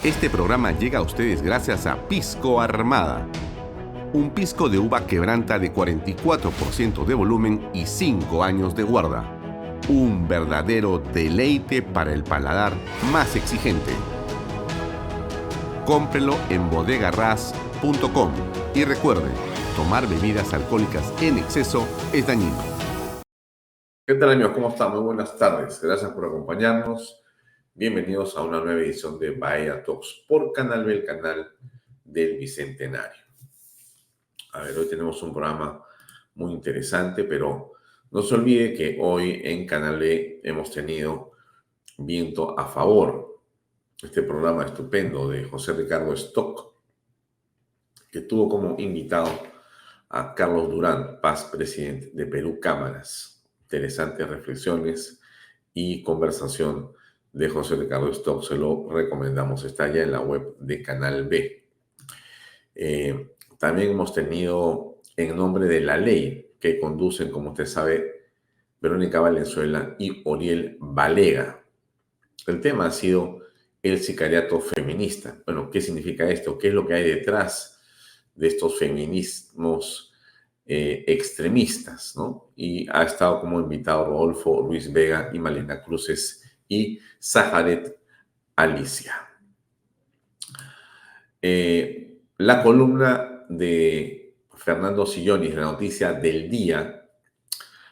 Este programa llega a ustedes gracias a Pisco Armada. Un pisco de uva quebranta de 44% de volumen y 5 años de guarda. Un verdadero deleite para el paladar más exigente. Cómprelo en bodegarras.com y recuerde, tomar bebidas alcohólicas en exceso es dañino. ¿Qué tal, amigos? ¿Cómo están? Muy buenas tardes. Gracias por acompañarnos. Bienvenidos a una nueva edición de Bahía Talks por Canal B, el canal del Bicentenario. A ver, hoy tenemos un programa muy interesante, pero no se olvide que hoy en Canal B hemos tenido Viento a Favor, este programa estupendo de José Ricardo Stock, que tuvo como invitado a Carlos Durán, Paz, presidente de Perú Cámaras. Interesantes reflexiones y conversación de José Ricardo Stock, se lo recomendamos, está ya en la web de Canal B. También hemos tenido En nombre de la ley, que conducen, como usted sabe, Verónica Valenzuela y Oriel Balega. El tema ha sido el sicariato feminista. Bueno, ¿qué significa esto? ¿Qué es lo que hay detrás de estos feminismos extremistas, ¿no? Y ha estado como invitado Rodolfo Luis Vega y Malena Cruces y Saharet Alicia. La columna de Fernando Sillonis, la noticia del día,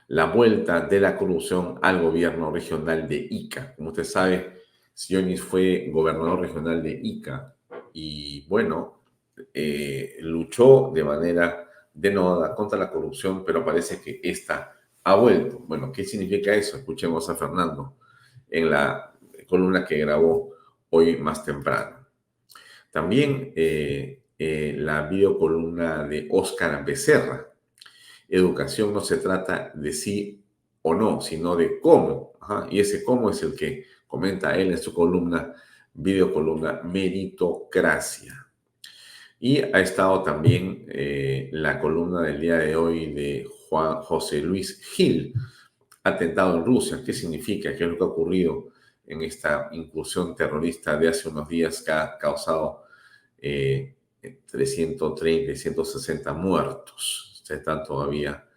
la vuelta de la corrupción al gobierno regional de Ica. Como usted sabe, Sillonis fue gobernador regional de Ica y, bueno, luchó de manera denodada contra la corrupción, pero parece que esta ha vuelto. Bueno, ¿qué significa eso? Escuchemos a Fernando en la columna que grabó hoy más temprano. También la videocolumna de Óscar Becerra. Educación no se trata de sí o no, sino de cómo. Ajá, y ese cómo es el que comenta él en su columna, videocolumna Meritocracia. Y ha estado también la columna del día de hoy de Juan José Luis Gil, atentado en Rusia. ¿Qué significa? ¿Qué es lo que ha ocurrido en esta incursión terrorista de hace unos días que ha causado entre 130 y 160 muertos? Se están todavía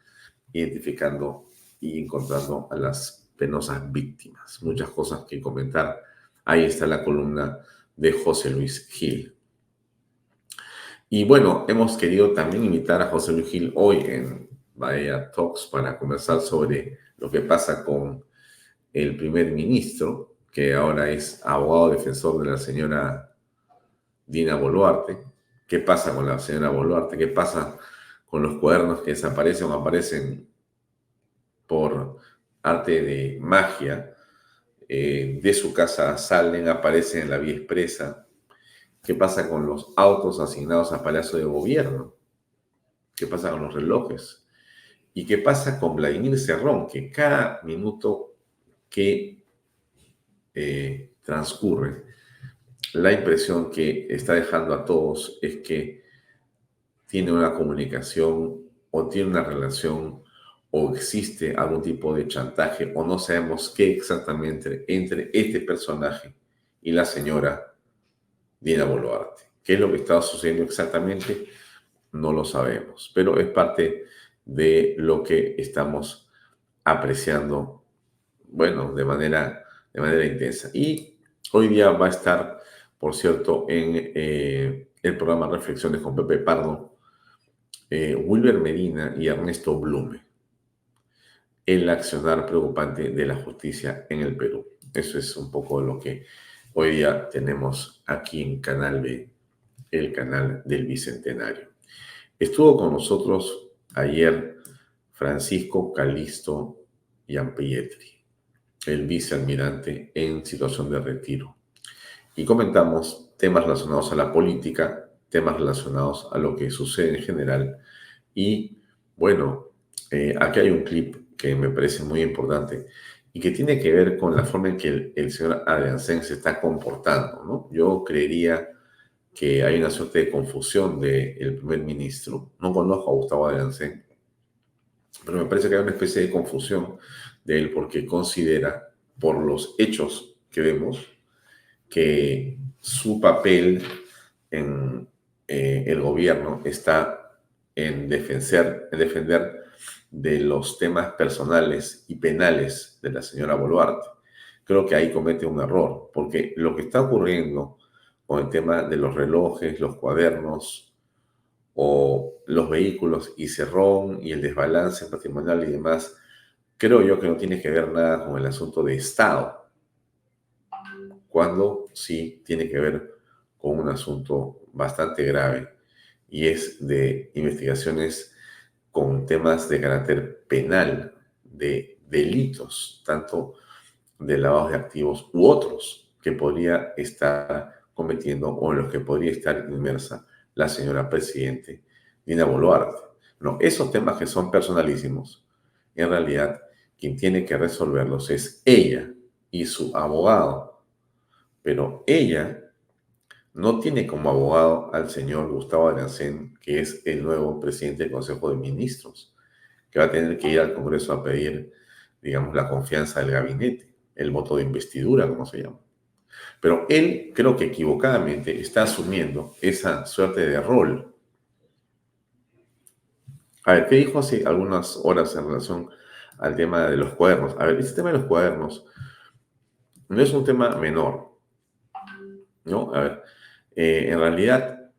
identificando y encontrando a las penosas víctimas. Muchas cosas que comentar. Ahí está la columna de José Luis Gil. Y bueno, hemos querido también invitar a José Luis Gil hoy en Bahía Talks para conversar sobre lo que pasa con el primer ministro, que ahora es abogado defensor de la señora Dina Boluarte. ¿Qué pasa con la señora Boluarte? ¿Qué pasa con los cuadernos que desaparecen o aparecen por arte de magia? De su casa salen, aparecen en la vía expresa. ¿Qué pasa con los autos asignados a Palacio de Gobierno? ¿Qué pasa con los relojes? ¿Y qué pasa con Vladimir Cerrón? Que cada minuto que transcurre, la impresión que está dejando a todos es que tiene una comunicación o tiene una relación o existe algún tipo de chantaje o no sabemos qué exactamente entre este personaje y la señora Dina Boluarte. ¿Qué es lo que está sucediendo exactamente? No lo sabemos, pero es parte de lo que estamos apreciando, bueno, de manera intensa. Y hoy día va a estar, por cierto, en el programa Reflexiones con Pepe Pardo, Wilber Medina y Ernesto Blume, el accionar preocupante de la justicia en el Perú. Eso es un poco lo que hoy día tenemos aquí en Canal B, el canal del Bicentenario. Estuvo con nosotros ayer Francisco Calixto Gianpietri, el vicealmirante en situación de retiro. Y comentamos temas relacionados a la política, temas relacionados a lo que sucede en general. Y bueno, aquí hay un clip que me parece muy importante y que tiene que ver con la forma en que el señor Adriancén se está comportando, ¿no? Yo creería que hay una suerte de confusión del primer ministro. No conozco a Gustavo Adriancén, pero me parece que hay una especie de confusión de él porque considera, por los hechos que vemos, que su papel en el gobierno está en defender de los temas personales y penales de la señora Boluarte. Creo que ahí comete un error, porque lo que está ocurriendo con el tema de los relojes, los cuadernos o los vehículos y Cerrón y el desbalance patrimonial y demás, creo yo que no tiene que ver nada con el asunto de Estado, cuando sí tiene que ver con un asunto bastante grave y es de investigaciones con temas de carácter penal, de delitos, tanto de lavado de activos u otros que podría estar cometiendo o en los que podría estar inmersa la señora presidente Dina Boluarte. No, esos temas que son personalísimos, en realidad quien tiene que resolverlos es ella y su abogado, pero ella no tiene como abogado al señor Gustavo Alacén, que es el nuevo presidente del Consejo de Ministros, que va a tener que ir al Congreso a pedir, digamos, la confianza del gabinete, el voto de investidura, como se llama. Pero él, creo que equivocadamente, está asumiendo esa suerte de rol. A ver, ¿qué dijo hace algunas horas en relación al tema de los cuadernos? A ver, este tema de los cuadernos no es un tema menor, ¿no? A ver, en realidad,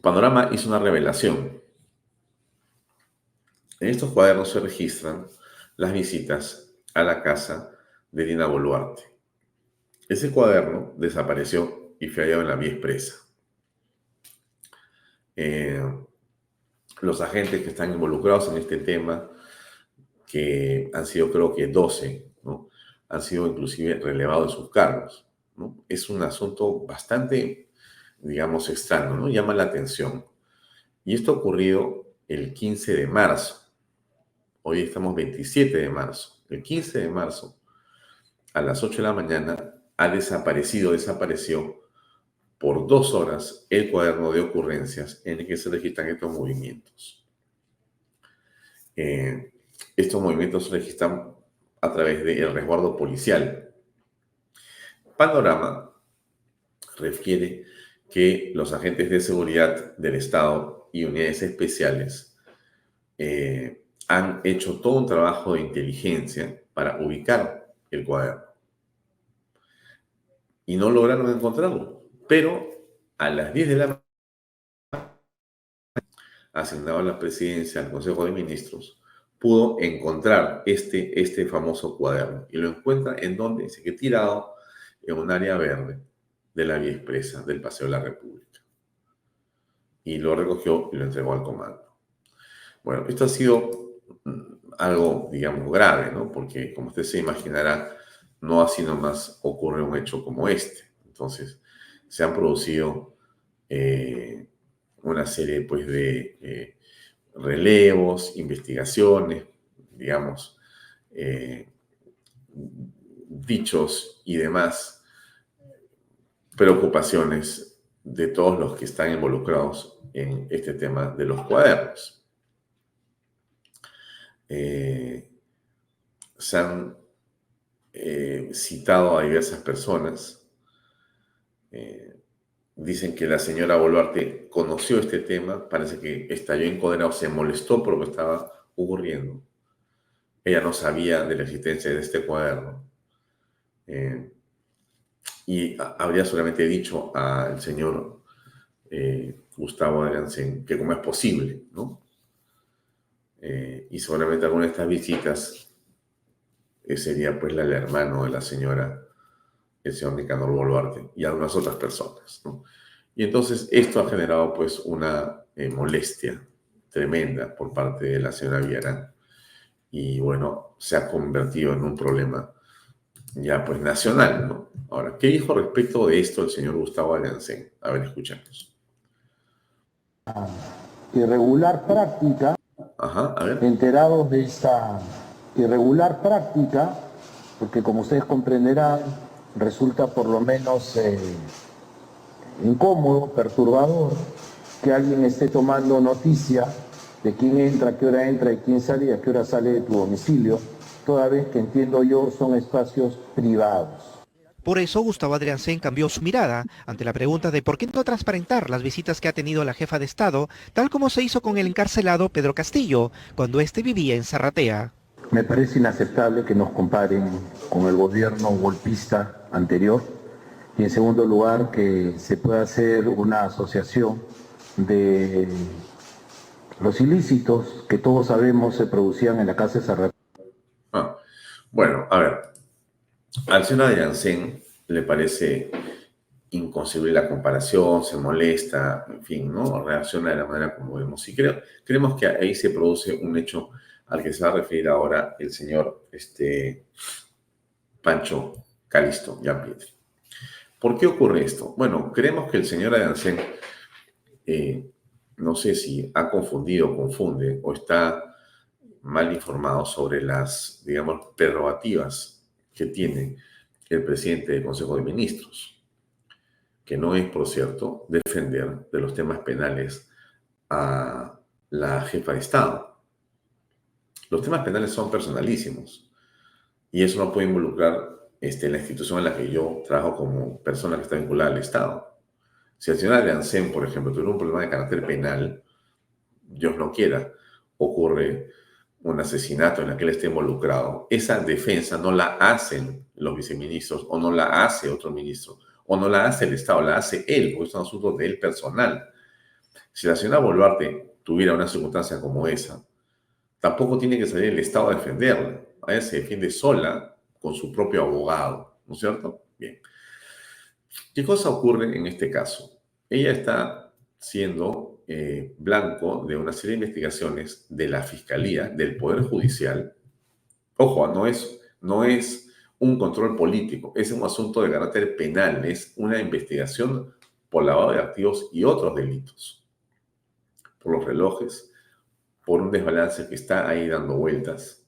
Panorama hizo una revelación. En estos cuadernos se registran las visitas a la casa de Dina Boluarte. Ese cuaderno desapareció y fue hallado en la vía expresa. Los agentes que están involucrados en este tema, que han sido creo que 12, ¿no? Han sido inclusive relevados de sus cargos, ¿no? Es un asunto bastante, digamos, extraño, ¿no? Llama la atención. Y esto ha ocurrido el 15 de marzo. Hoy estamos 27 de marzo. El 15 de marzo, a las 8 de la mañana, desapareció por 2 horas el cuaderno de ocurrencias en el que se registran estos movimientos. Estos movimientos se registran a través del resguardo policial. Panorama refiere que los agentes de seguridad del Estado y unidades especiales han hecho todo un trabajo de inteligencia para ubicar el cuaderno y no lograron encontrarlo. Pero a las 10 de la mañana, asignado a la presidencia del Consejo de Ministros, pudo encontrar este famoso cuaderno y lo encuentra en donde dice que tirado en un área verde de la vía expresa del Paseo de la República. Y lo recogió y lo entregó al comando. Bueno, esto ha sido algo, digamos, grave, ¿no? Porque, como usted se imaginará, no así nomás ocurre un hecho como este. Entonces, se han producido una serie, pues, de relevos, investigaciones, digamos, dichos y demás preocupaciones de todos los que están involucrados en este tema de los cuadernos. Se han citado a diversas personas. Dicen que la señora Boluarte conoció este tema, parece que estalló en cólera o se molestó por lo que estaba ocurriendo. Ella no sabía de la existencia de este cuaderno. Y habría solamente dicho al señor Gustavo Alacén que cómo es posible, ¿no? Y seguramente alguna de estas visitas sería pues la del hermano de la señora, el señor Nicanor Boluarte, y algunas otras personas, ¿no? Y entonces esto ha generado pues una molestia tremenda por parte de la señora Villarán. Y bueno, se ha convertido en un problema ya pues nacional, ¿no? Ahora, ¿qué dijo respecto de esto el señor Gustavo Alacén? A ver, escuchemos. Irregular práctica, Ajá, a ver. enterados de esta irregular práctica, porque como ustedes comprenderán, resulta por lo menos incómodo, perturbador, que alguien esté tomando noticia de quién entra, a qué hora entra y quién sale y a qué hora sale de tu domicilio, toda vez que entiendo yo son espacios privados. Por eso Gustavo Adriancén cambió su mirada ante la pregunta de por qué no transparentar las visitas que ha tenido la jefa de Estado, tal como se hizo con el encarcelado Pedro Castillo, cuando éste vivía en Zarratea. Me parece inaceptable que nos comparen con el gobierno golpista anterior y en segundo lugar que se pueda hacer una asociación de los ilícitos que todos sabemos se producían en la casa de Zarratea. Bueno, a ver, al señor Adriancén le parece inconcebible la comparación, se molesta, en fin, ¿no? Reacciona de la manera como vemos. Y creemos que ahí se produce un hecho al que se va a referir ahora el señor Pancho Calisto Gianpietri. ¿Por qué ocurre esto? Bueno, creemos que el señor Adriancén, no sé si ha confundido, confunde o está mal informado sobre las, digamos, prerrogativas que tiene el presidente del Consejo de Ministros, que no es, por cierto, defender de los temas penales a la jefa de Estado. Los temas penales son personalísimos y eso no puede involucrar la institución en la que yo trabajo como persona que está vinculada al Estado. Si el señor Adriancén, por ejemplo, tuviera un problema de carácter penal, Dios no quiera, ocurre un asesinato en el que él esté involucrado, esa defensa no la hacen los viceministros o no la hace otro ministro o no la hace el Estado, la hace él, porque es un asunto de él personal. Si la señora Boluarte tuviera una circunstancia como esa, tampoco tiene que salir el Estado a defenderla. Ella se defiende sola con su propio abogado, ¿no es cierto? Bien. ¿Qué cosa ocurre en este caso? Ella está siendo blanco de una serie de investigaciones de la Fiscalía, del Poder Judicial. Ojo, no es un control político, es un asunto de carácter penal, es una investigación por lavado de activos y otros delitos, por los relojes, por un desbalance que está ahí dando vueltas.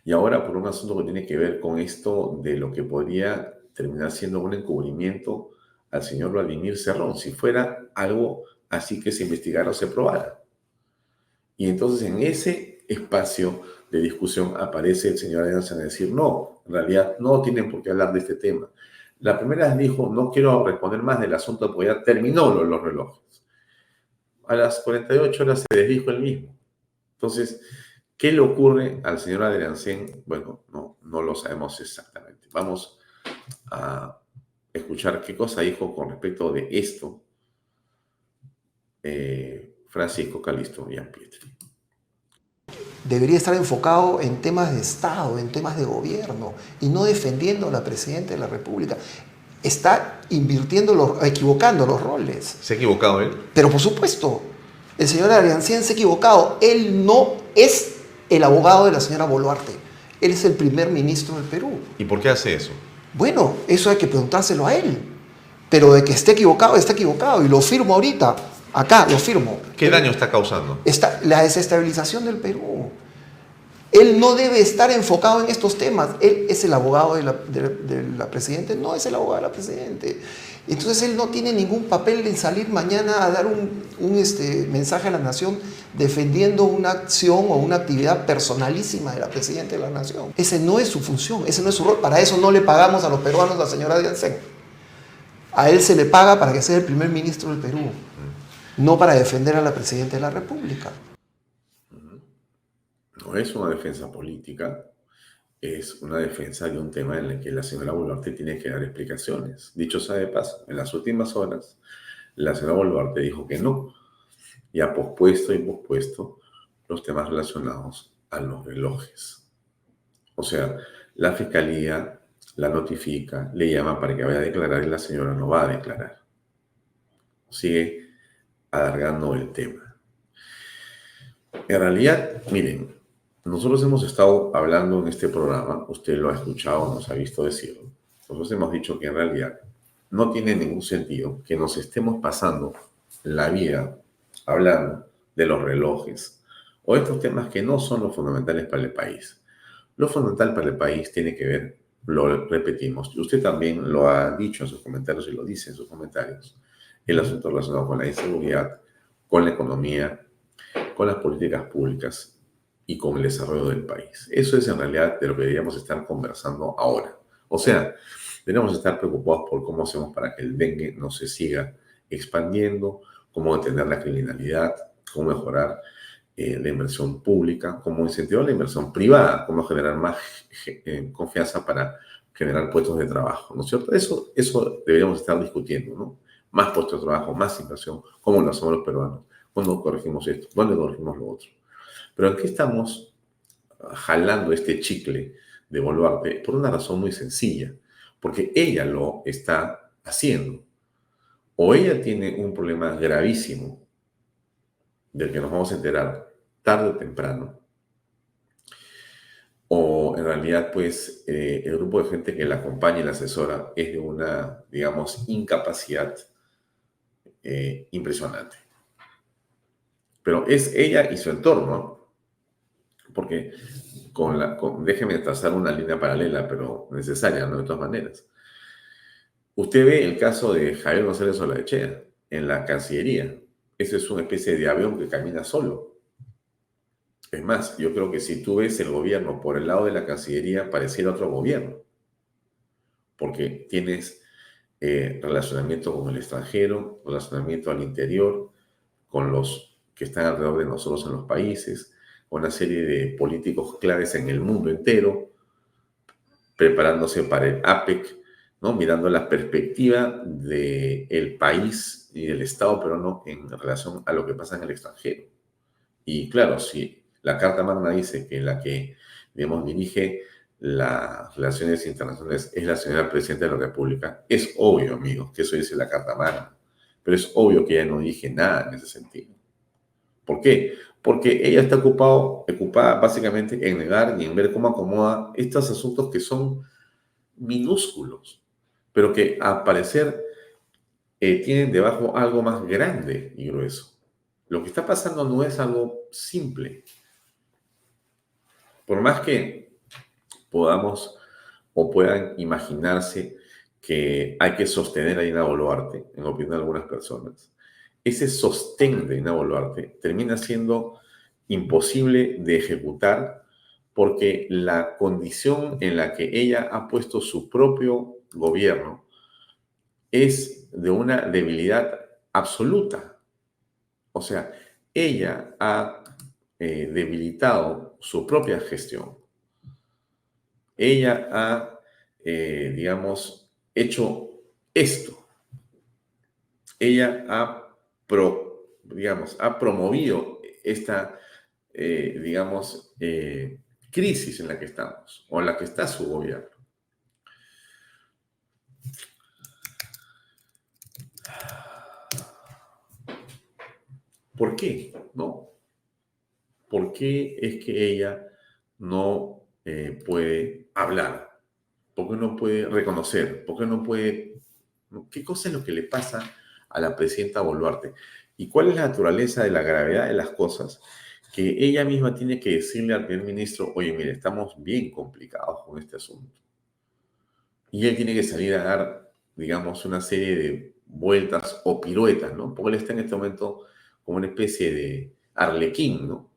Y ahora por un asunto que tiene que ver con esto de lo que podría terminar siendo un encubrimiento al señor Vladimir Cerrón, si fuera algo así que se investigara o se probara. Y entonces en ese espacio de discusión aparece el señor Adriancén a decir, no, en realidad no tienen por qué hablar de este tema. La primera vez dijo, no quiero responder más del asunto porque ya terminó los relojes. A las 48 horas se desdijo él mismo. Entonces, ¿qué le ocurre al señor Adriancén? Bueno, no lo sabemos exactamente. Vamos a escuchar qué cosa dijo con respecto de esto Francisco Calisto Gianpietri. Debería estar enfocado en temas de Estado, en temas de gobierno, y no defendiendo a la Presidenta de la República. Está equivocando los roles. ¿Se ha equivocado él? Pero por supuesto, el señor Adriancén se ha equivocado. Él no es el abogado de la señora Boluarte. Él es el primer ministro del Perú. ¿Y por qué hace eso? Bueno, eso hay que preguntárselo a él. Pero de que esté equivocado, está equivocado. Y lo firmo ahorita. Acá, lo firmo. ¿Qué daño está causando? La desestabilización del Perú. Él no debe estar enfocado en estos temas. Él es el abogado de la Presidenta, no es el abogado de la Presidenta. Entonces él no tiene ningún papel en salir mañana a dar un mensaje a la nación defendiendo una acción o una actividad personalísima de la Presidenta de la Nación. Ese no es su función, ese no es su rol. Para eso no le pagamos a los peruanos a la señora Adriancén. A él se le paga para que sea el primer ministro del Perú, no para defender a la Presidenta de la República. No es una defensa política, es una defensa de un tema en el que la señora Boluarte tiene que dar explicaciones. Dicho sea de paso, en las últimas horas, la señora Boluarte dijo que no, y ha pospuesto los temas relacionados a los relojes. O sea, la Fiscalía la notifica, le llama para que vaya a declarar y la señora no va a declarar. Sigue alargando el tema. En realidad, miren, nosotros hemos estado hablando en este programa, usted lo ha escuchado, nos ha visto decirlo. Nosotros hemos dicho que en realidad no tiene ningún sentido que nos estemos pasando la vida hablando de los relojes o de estos temas que no son los fundamentales para el país. Lo fundamental para el país tiene que ver, lo repetimos, y usted también lo ha dicho en sus comentarios y lo dice en sus comentarios, el asunto relacionado con la inseguridad, con la economía, con las políticas públicas y con el desarrollo del país. Eso es en realidad de lo que deberíamos estar conversando ahora. O sea, Debemos estar preocupados por cómo hacemos para que el dengue no se siga expandiendo, cómo detener la criminalidad, cómo mejorar la inversión pública, cómo incentivar la inversión privada, cómo generar más confianza para generar puestos de trabajo, ¿no es cierto? Eso deberíamos estar discutiendo, ¿no? Más puestos de trabajo, más inversión, cómo lo hacemos los peruanos, cuándo corregimos esto, cuándo corregimos lo otro. Pero ¿en qué estamos jalando este chicle de Boluarte? Por una razón muy sencilla, porque ella lo está haciendo. O ella tiene un problema gravísimo del que nos vamos a enterar tarde o temprano, o en realidad, pues, el grupo de gente que la acompaña y la asesora es de una, digamos, incapacidad impresionante. Pero es ella y su entorno, porque déjeme trazar una línea paralela, pero necesaria, ¿no? De todas maneras. Usted ve el caso de Javier González Olaechea en la Cancillería. Ese es una especie de avión que camina solo. Es más, yo creo que si tú ves el gobierno por el lado de la Cancillería, pareciera otro gobierno, porque tienes relacionamiento con el extranjero, relacionamiento al interior, con los que están alrededor de nosotros en los países, con una serie de políticos claves en el mundo entero, preparándose para el APEC, ¿no? Mirando la perspectiva del país y del Estado peruano en relación a lo que pasa en el extranjero. Y claro, si la Carta Magna dice que la que, digamos, dirige las relaciones internacionales es la señora Presidenta de la República, es obvio, amigos, que eso dice la Carta Magna. Pero es obvio que ella no dije nada en ese sentido. ¿Por qué? Porque ella está ocupada básicamente en negar y en ver cómo acomoda estos asuntos que son minúsculos, pero que al parecer tienen debajo algo más grande y grueso. Lo que está pasando no es algo simple. Por más que podamos o puedan imaginarse que hay que sostener a Dina Boluarte, en opinión de algunas personas, ese sostén de Dina Boluarte termina siendo imposible de ejecutar porque la condición en la que ella ha puesto su propio gobierno es de una debilidad absoluta. O sea, ella ha debilitado su propia gestión. Ella ha, digamos, hecho esto. Ella ha promovido esta, digamos, crisis en la que estamos, o en la que está su gobierno. ¿Por qué? ¿No? ¿Por qué es que ella no puede hablar? ¿Por qué no puede reconocer? ¿Por qué no puede? ¿Qué cosa es lo que le pasa a la presidenta Boluarte? ¿Y cuál es la naturaleza de la gravedad de las cosas? Que ella misma tiene que decirle al primer ministro, oye, mire, estamos bien complicados con este asunto. Y él tiene que salir a dar, digamos, una serie de vueltas o piruetas, ¿no? Porque él está en este momento como una especie de arlequín, ¿no?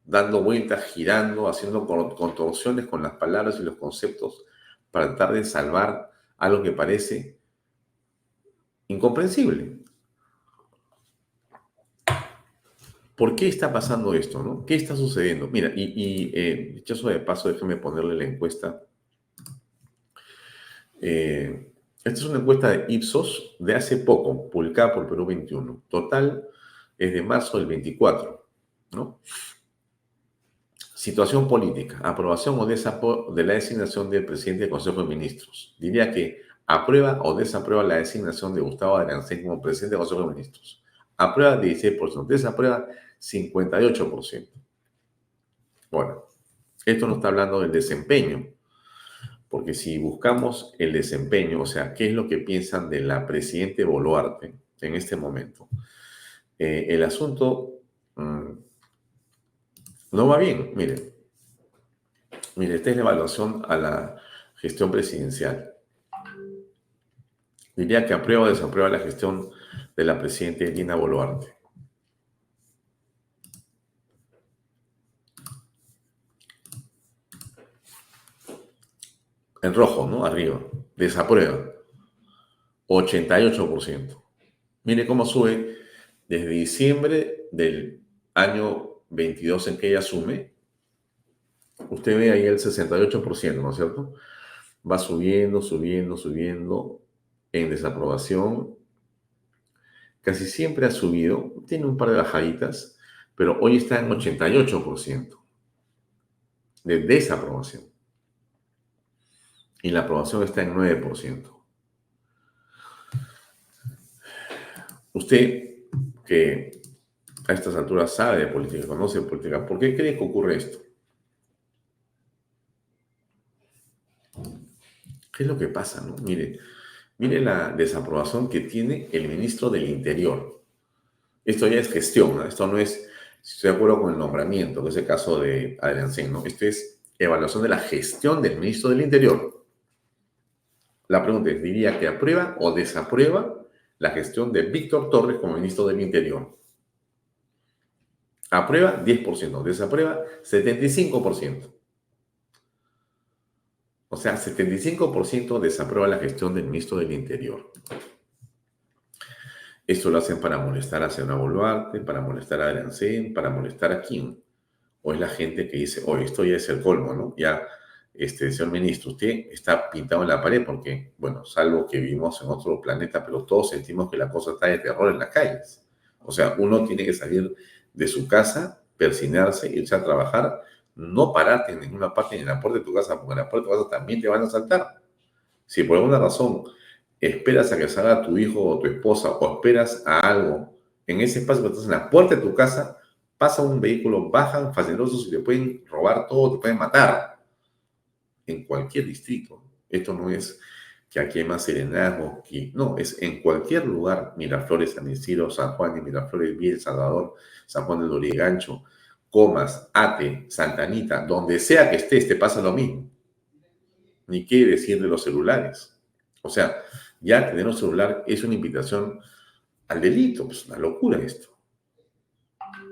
Dando vueltas, girando, haciendo contorsiones con las palabras y los conceptos para tratar de salvar algo que parece incomprensible. ¿Por qué está pasando esto, no? ¿Qué está sucediendo? Mira, dichoso de paso, déjame ponerle la encuesta. Esta es una encuesta de Ipsos de hace poco, publicada por Perú 21. Total es de marzo del 24, ¿no? Situación política. Aprobación o desapruebo de la designación del presidente del Consejo de Ministros. Diría que aprueba o desaprueba la designación de Gustavo Adrancén como presidente del Consejo de Ministros. Aprueba 16%, desaprueba 58%. Bueno, esto no está hablando del desempeño, porque si buscamos el desempeño, o sea, qué es lo que piensan de la presidenta Boluarte en este momento, el asunto no va bien. Mire, esta es la evaluación a la gestión presidencial. Diría que aprueba o desaprueba la gestión de la presidenta Dina Boluarte. En rojo, ¿no? Arriba. Desaprueba. 88%. Mire cómo sube desde diciembre del año 22 en que ella asume. Usted ve ahí el 68%, ¿no es cierto? Va subiendo, subiendo, subiendo en desaprobación. Casi siempre ha subido. Tiene un par de bajaditas, pero hoy está en 88% de desaprobación. Y la aprobación está en 9%. Usted, que a estas alturas sabe de política, conoce política, ¿por qué cree que ocurre esto? ¿Qué es lo que pasa, no? Mire la desaprobación que tiene el ministro del Interior. Esto ya es gestión, ¿no? Esto no es, si estoy de acuerdo con el nombramiento, que es el caso de Adrián Sen, ¿no? Esto es evaluación de la gestión del ministro del Interior. La pregunta es, ¿diría que aprueba o desaprueba la gestión de Víctor Torres como ministro del Interior? Aprueba 10%, desaprueba 75%. O sea, 75% desaprueba la gestión del ministro del Interior. Esto lo hacen para molestar a Senador Boluarte, para molestar a Adrián Sen, para molestar a quién. O es la gente que dice, oye, esto ya es el colmo, ¿no? Ya, señor ministro, usted está pintado en la pared porque, bueno, salvo que vivimos en otro planeta, pero todos sentimos que la cosa está de terror en las calles. O sea, uno tiene que salir de su casa, persinarse, irse a trabajar, no pararte en ninguna parte ni en la puerta de tu casa, porque en la puerta de tu casa también te van a asaltar. Si por alguna razón esperas a que salga tu hijo o tu esposa o esperas a algo en ese espacio que estás en la puerta de tu casa, pasa un vehículo, bajan facinerosos y te pueden robar todo, te pueden matar. En cualquier distrito. Esto no es que aquí hay más serenazgo, no, es en cualquier lugar. Miraflores, San Isidro, San Juan de Miraflores, Villa El Salvador, San Juan de Lurigancho, Comas, Ate, Santa Anita, donde sea que estés, te pasa lo mismo. Ni qué decir de los celulares. O sea, ya tener un celular es una invitación al delito, pues una locura esto.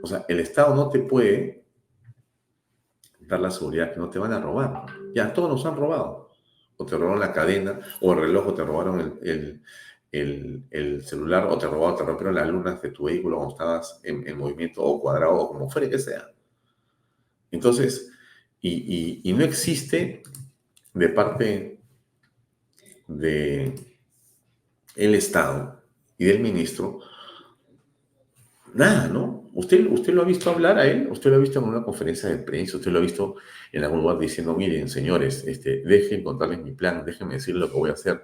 O sea, el Estado no te puede dar la seguridad que no te van a robar. Ya todos nos han robado. O te robaron la cadena, o el reloj, o te robaron el celular, o te rompieron las lunas de tu vehículo cuando estabas en movimiento, o cuadrado, o como fuere que sea. Entonces, y no existe de parte del Estado y del ministro nada, ¿no? ¿Usted lo ha visto hablar a él? ¿Usted lo ha visto en una conferencia de prensa? ¿Usted lo ha visto en algún lugar diciendo, miren, señores, dejen contarles mi plan, déjenme decirles lo que voy a hacer,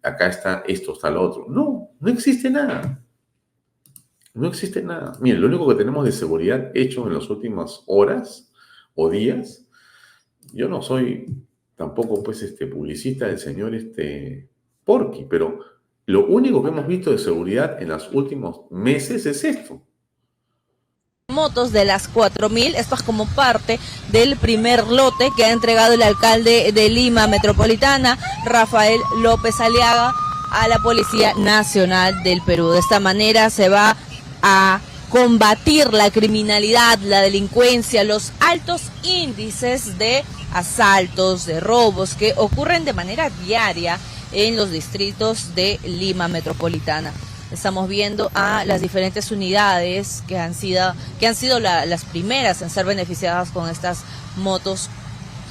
acá está esto, está lo otro? No, no existe nada. No existe nada. Miren, lo único que tenemos de seguridad hecho en las últimas horas o días, yo no soy tampoco, pues, publicista del señor Porky, pero lo único que hemos visto de seguridad en los últimos meses es esto. Motos de las 4.000, esto es como parte del primer lote que ha entregado el alcalde de Lima Metropolitana, Rafael López Aliaga, a la Policía Nacional del Perú. De esta manera se va a combatir la criminalidad, la delincuencia, los altos índices de asaltos, de robos que ocurren de manera diaria en los distritos de Lima Metropolitana. Estamos viendo a las diferentes unidades que han sido las primeras en ser beneficiadas con estas motos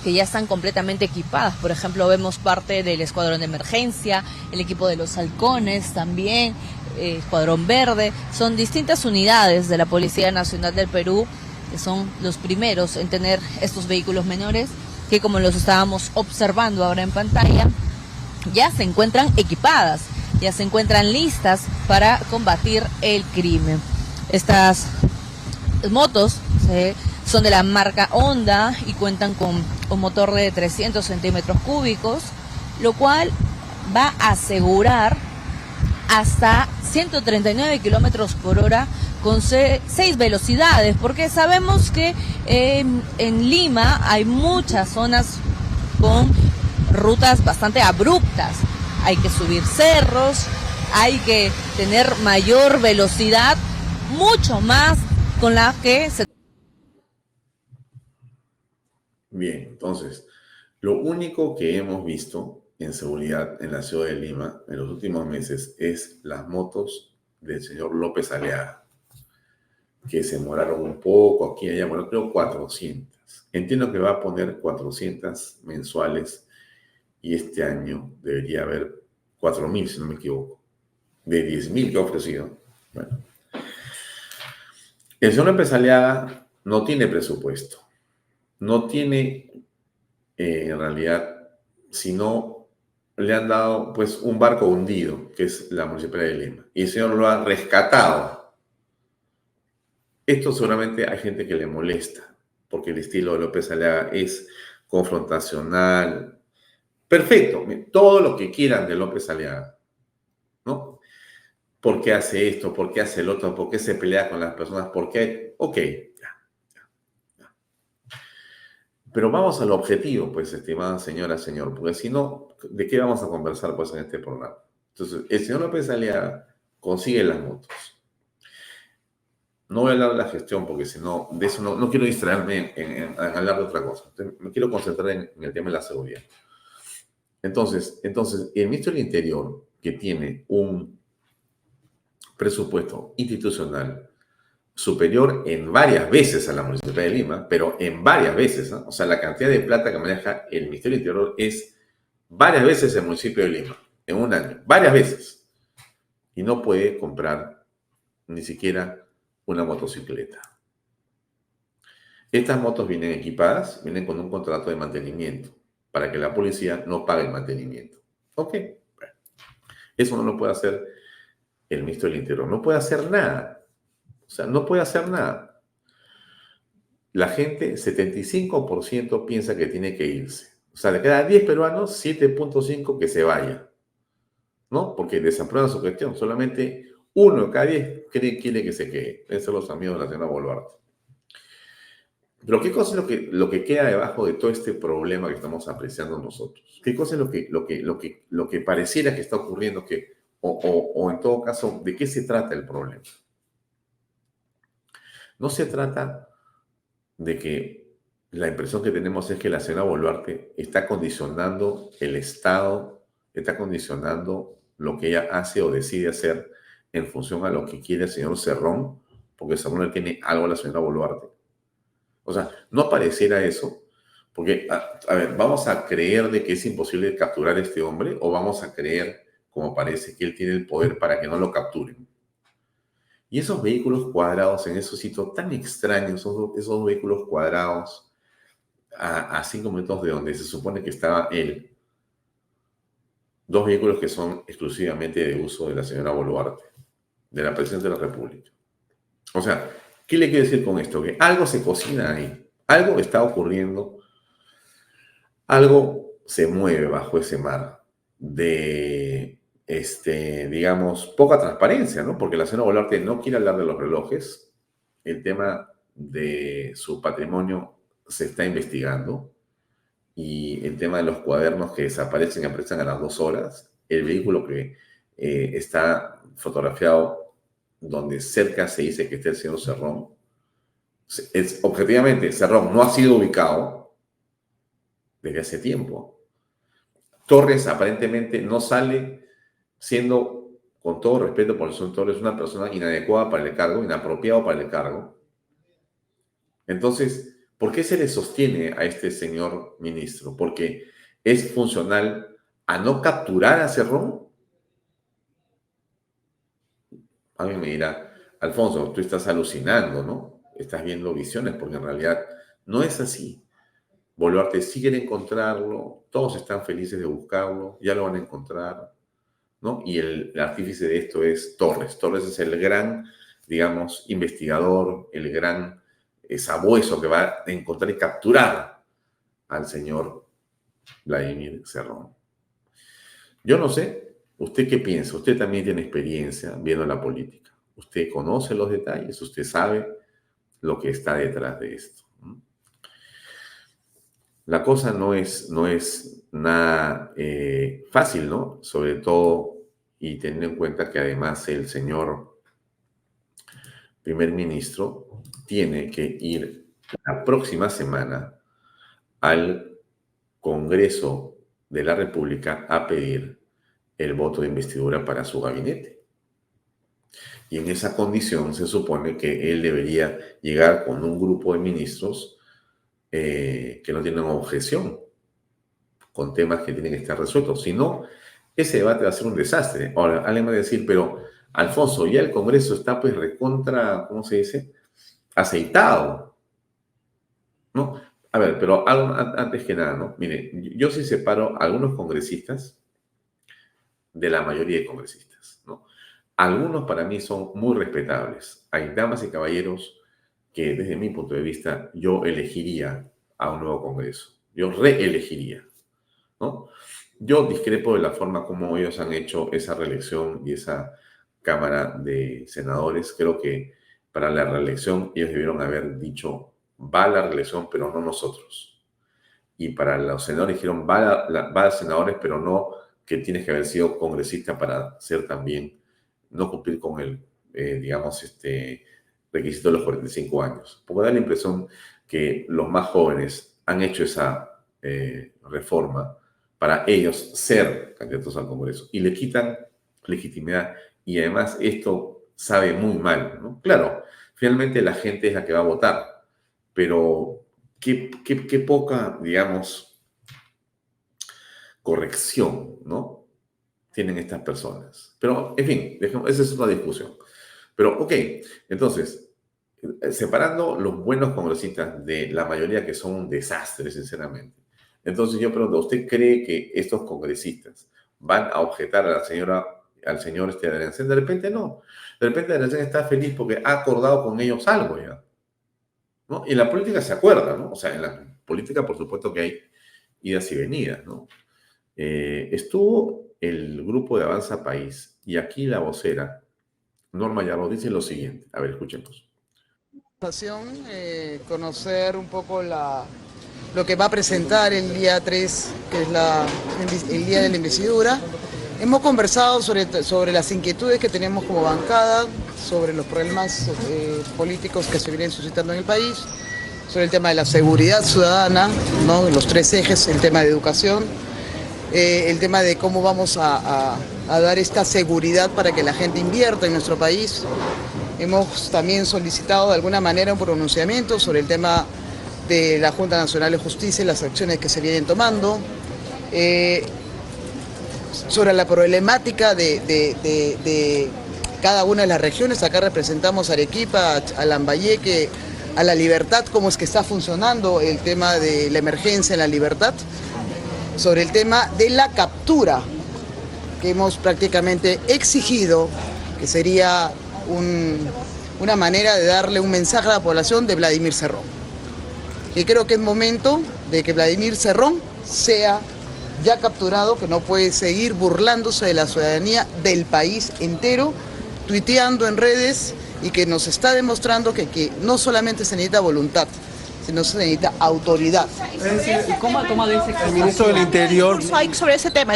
que ya están completamente equipadas. Por ejemplo, vemos parte del escuadrón de emergencia, el equipo de los halcones también, escuadrón verde. Son distintas unidades de la Policía Nacional del Perú que son los primeros en tener estos vehículos menores que, como los estábamos observando ahora en pantalla, ya se encuentran equipadas, ya se encuentran listas para combatir el crimen. Estas motos son de la marca Honda y cuentan con un motor de 300 centímetros cúbicos, lo cual va a asegurar hasta 139 kilómetros por hora con 6 velocidades, porque sabemos que en Lima hay muchas zonas con rutas bastante abruptas. Hay que subir cerros, hay que tener mayor velocidad, mucho más con la que se... Bien, entonces, lo único que hemos visto en seguridad en la ciudad de Lima en los últimos meses es las motos del señor López Aliaga, que se demoraron un poco aquí y allá, bueno, creo 400. Entiendo que va a poner 400 mensuales y este año debería haber 4.000, si no me equivoco, de 10.000 que ha ofrecido. Bueno, el señor López Aliaga no tiene presupuesto, no tiene en realidad, sino le han dado pues un barco hundido, que es la Municipalidad de Lima, y el señor lo ha rescatado. Esto seguramente hay gente que le molesta, porque el estilo de López Aliaga es confrontacional. Perfecto, todo lo que quieran de López Aliaga, ¿no? ¿Por qué hace esto? ¿Por qué hace el otro? ¿Por qué se pelea con las personas? ¿Por qué? Ok, ya. Pero vamos al objetivo, pues, estimada señora, señor, porque si no, ¿de qué vamos a conversar, pues, en este programa? Entonces, el señor López Aliaga consigue las motos. No voy a hablar de la gestión porque si no, de eso no quiero distraerme en hablar de otra cosa. Entonces, me quiero concentrar en el tema de la seguridad. Entonces, el ministro del Interior, que tiene un presupuesto institucional superior en varias veces a la Municipalidad de Lima, pero en varias veces, ¿no? O sea, la cantidad de plata que maneja el Ministerio del Interior es varias veces el municipio de Lima, en un año, varias veces. Y no puede comprar ni siquiera una motocicleta. Estas motos vienen equipadas, vienen con un contrato de mantenimiento para que la policía no pague el mantenimiento. Ok, bueno, eso no lo puede hacer el ministro del Interior. No puede hacer nada. O sea, no puede hacer nada. La gente, 75% piensa que tiene que irse. O sea, de cada 10 peruanos, 7.5 que se vaya. ¿No? Porque desaprueban su gestión. Solamente 1 de cada 10 quiere que se quede. Esos son los amigos de la señora Boluarte. Pero ¿qué cosa es lo que queda debajo de todo este problema que estamos apreciando nosotros? ¿Qué cosa es lo que pareciera que está ocurriendo? O en todo caso, ¿de qué se trata el problema? No se trata de que la impresión que tenemos es que la señora Boluarte está condicionando el Estado, está condicionando lo que ella hace o decide hacer en función a lo que quiere el señor Cerrón, porque Cerrón le tiene algo a la señora Boluarte. O sea, no pareciera eso, porque, a ver, ¿vamos a creer de que es imposible capturar a este hombre o vamos a creer, como parece, que él tiene el poder para que no lo capturen? Y esos vehículos cuadrados en esos sitios tan extraños, esos vehículos cuadrados a 5 metros de donde se supone que estaba él, 2 vehículos que son exclusivamente de uso de la señora Boluarte, de la Presidenta de la República. O sea, ¿qué le quiero decir con esto? Que algo se cocina ahí, algo está ocurriendo, algo se mueve bajo ese mar de, digamos, poca transparencia, ¿no? Porque la señora Boluarte no quiere hablar de los relojes, el tema de su patrimonio se está investigando y el tema de los cuadernos que desaparecen y aparecen a las 2 horas, el vehículo que está fotografiado donde cerca se dice que está el señor Cerrón, objetivamente, Cerrón no ha sido ubicado desde hace tiempo. Torres aparentemente no sale siendo, con todo respeto por el señor Torres, una persona inadecuada para el cargo, inapropiado para el cargo. Entonces, ¿por qué se le sostiene a este señor ministro? ¿Porque es funcional a no capturar a Cerrón? Alguien me dirá, Alfonso, tú estás alucinando, ¿no? Estás viendo visiones, porque en realidad no es así. Boluarte sí quiere encontrarlo, todos están felices de buscarlo, ya lo van a encontrar, ¿no? Y el artífice de esto es Torres. Torres es el gran, digamos, investigador, el gran sabueso que va a encontrar y capturar al señor Vladimir Cerrón. Yo no sé, ¿usted qué piensa? Usted también tiene experiencia viendo la política. Usted conoce los detalles, usted sabe lo que está detrás de esto. La cosa no es nada fácil, ¿no? Sobre todo, y teniendo en cuenta que además el señor primer ministro tiene que ir la próxima semana al Congreso de la República a pedir el voto de investidura para su gabinete. Y en esa condición se supone que él debería llegar con un grupo de ministros que no tienen objeción con temas que tienen que estar resueltos. Si no, ese debate va a ser un desastre. Ahora, alguien va a decir, pero Alfonso, ya el Congreso está pues recontra, ¿cómo se dice? Aceitado, ¿no? A ver, pero antes que nada, ¿no? Mire, yo sí separo a algunos congresistas de la mayoría de congresistas, ¿no? Algunos para mí son muy respetables. Hay damas y caballeros que desde mi punto de vista yo elegiría a un nuevo Congreso. Yo reelegiría, ¿no? Yo discrepo de la forma como ellos han hecho esa reelección y esa Cámara de Senadores. Creo que para la reelección ellos debieron haber dicho, va la reelección, pero no nosotros. Y para los senadores dijeron, va a senadores, pero no que tienes que haber sido congresista para ser también, no cumplir con el, requisito de los 45 años. Porque da la impresión que los más jóvenes han hecho esa reforma para ellos ser candidatos al Congreso y le quitan legitimidad y además esto sabe muy mal, ¿no? Claro, finalmente la gente es la que va a votar, pero qué poca, digamos, corrección, ¿no? Tienen estas personas. Pero, en fin, esa es otra discusión. Pero, ok, entonces, separando los buenos congresistas de la mayoría que son un desastre, sinceramente. Entonces yo pregunto, ¿usted cree que estos congresistas van a objetar a al señor Adriancén? De repente no. De repente Adriancén está feliz porque ha acordado con ellos algo ya, ¿no? Y en la política se acuerda, ¿no? O sea, en la política por supuesto que hay idas y venidas, ¿no? Estuvo el grupo de Avanza País y aquí la vocera, Norma Yarro, dice lo siguiente. A ver, escuchemos. Conocer un poco lo que va a presentar el día 3, que es el día de la investidura. Hemos conversado sobre las inquietudes que tenemos como bancada, sobre los problemas políticos que se vienen suscitando en el país, sobre el tema de la seguridad ciudadana, ¿no? Los 3 ejes, el tema de educación, el tema de cómo vamos a dar esta seguridad para que la gente invierta en nuestro país. Hemos también solicitado de alguna manera un pronunciamiento sobre el tema de la Junta Nacional de Justicia y las acciones que se vienen tomando, sobre la problemática de cada una de las regiones. Acá representamos a Arequipa, a Lambayeque, a La Libertad, cómo es que está funcionando el tema de la emergencia en La Libertad, sobre el tema de la captura, que hemos prácticamente exigido, que sería una manera de darle un mensaje a la población de Vladimir Cerrón. Y creo que es momento de que Vladimir Cerrón sea ya capturado, que no puede seguir burlándose de la ciudadanía del país entero, tuiteando en redes y que nos está demostrando que no solamente se necesita voluntad, sino se necesita autoridad. ¿Y cómo ha tomado ese el ministro del Interior? Hay sobre ese tema,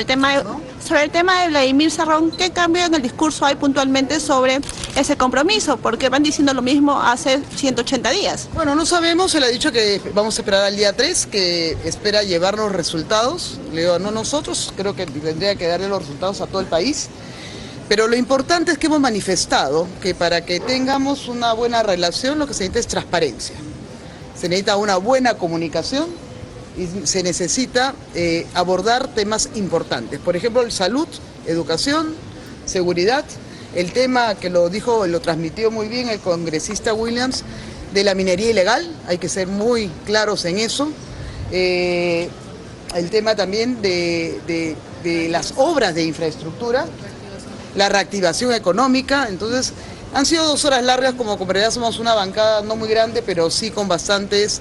sobre el tema de Vladimir Cerrón, ¿qué cambio en el discurso hay puntualmente sobre ese compromiso? Porque van diciendo lo mismo hace 180 días. Bueno, no sabemos, él ha dicho que vamos a esperar al día 3, que espera llevarnos resultados. Le digo, no nosotros, creo que tendría que darle los resultados a todo el país. Pero lo importante es que hemos manifestado que para que tengamos una buena relación lo que se necesita es transparencia. Se necesita una buena comunicación y se necesita abordar temas importantes. Por ejemplo, salud, educación, seguridad, el tema que lo transmitió muy bien el congresista Williams, de la minería ilegal, hay que ser muy claros en eso. El tema también de las obras de infraestructura, la reactivación económica. Entonces, han sido 2 horas largas, como comprenderás, somos una bancada no muy grande, pero sí con bastantes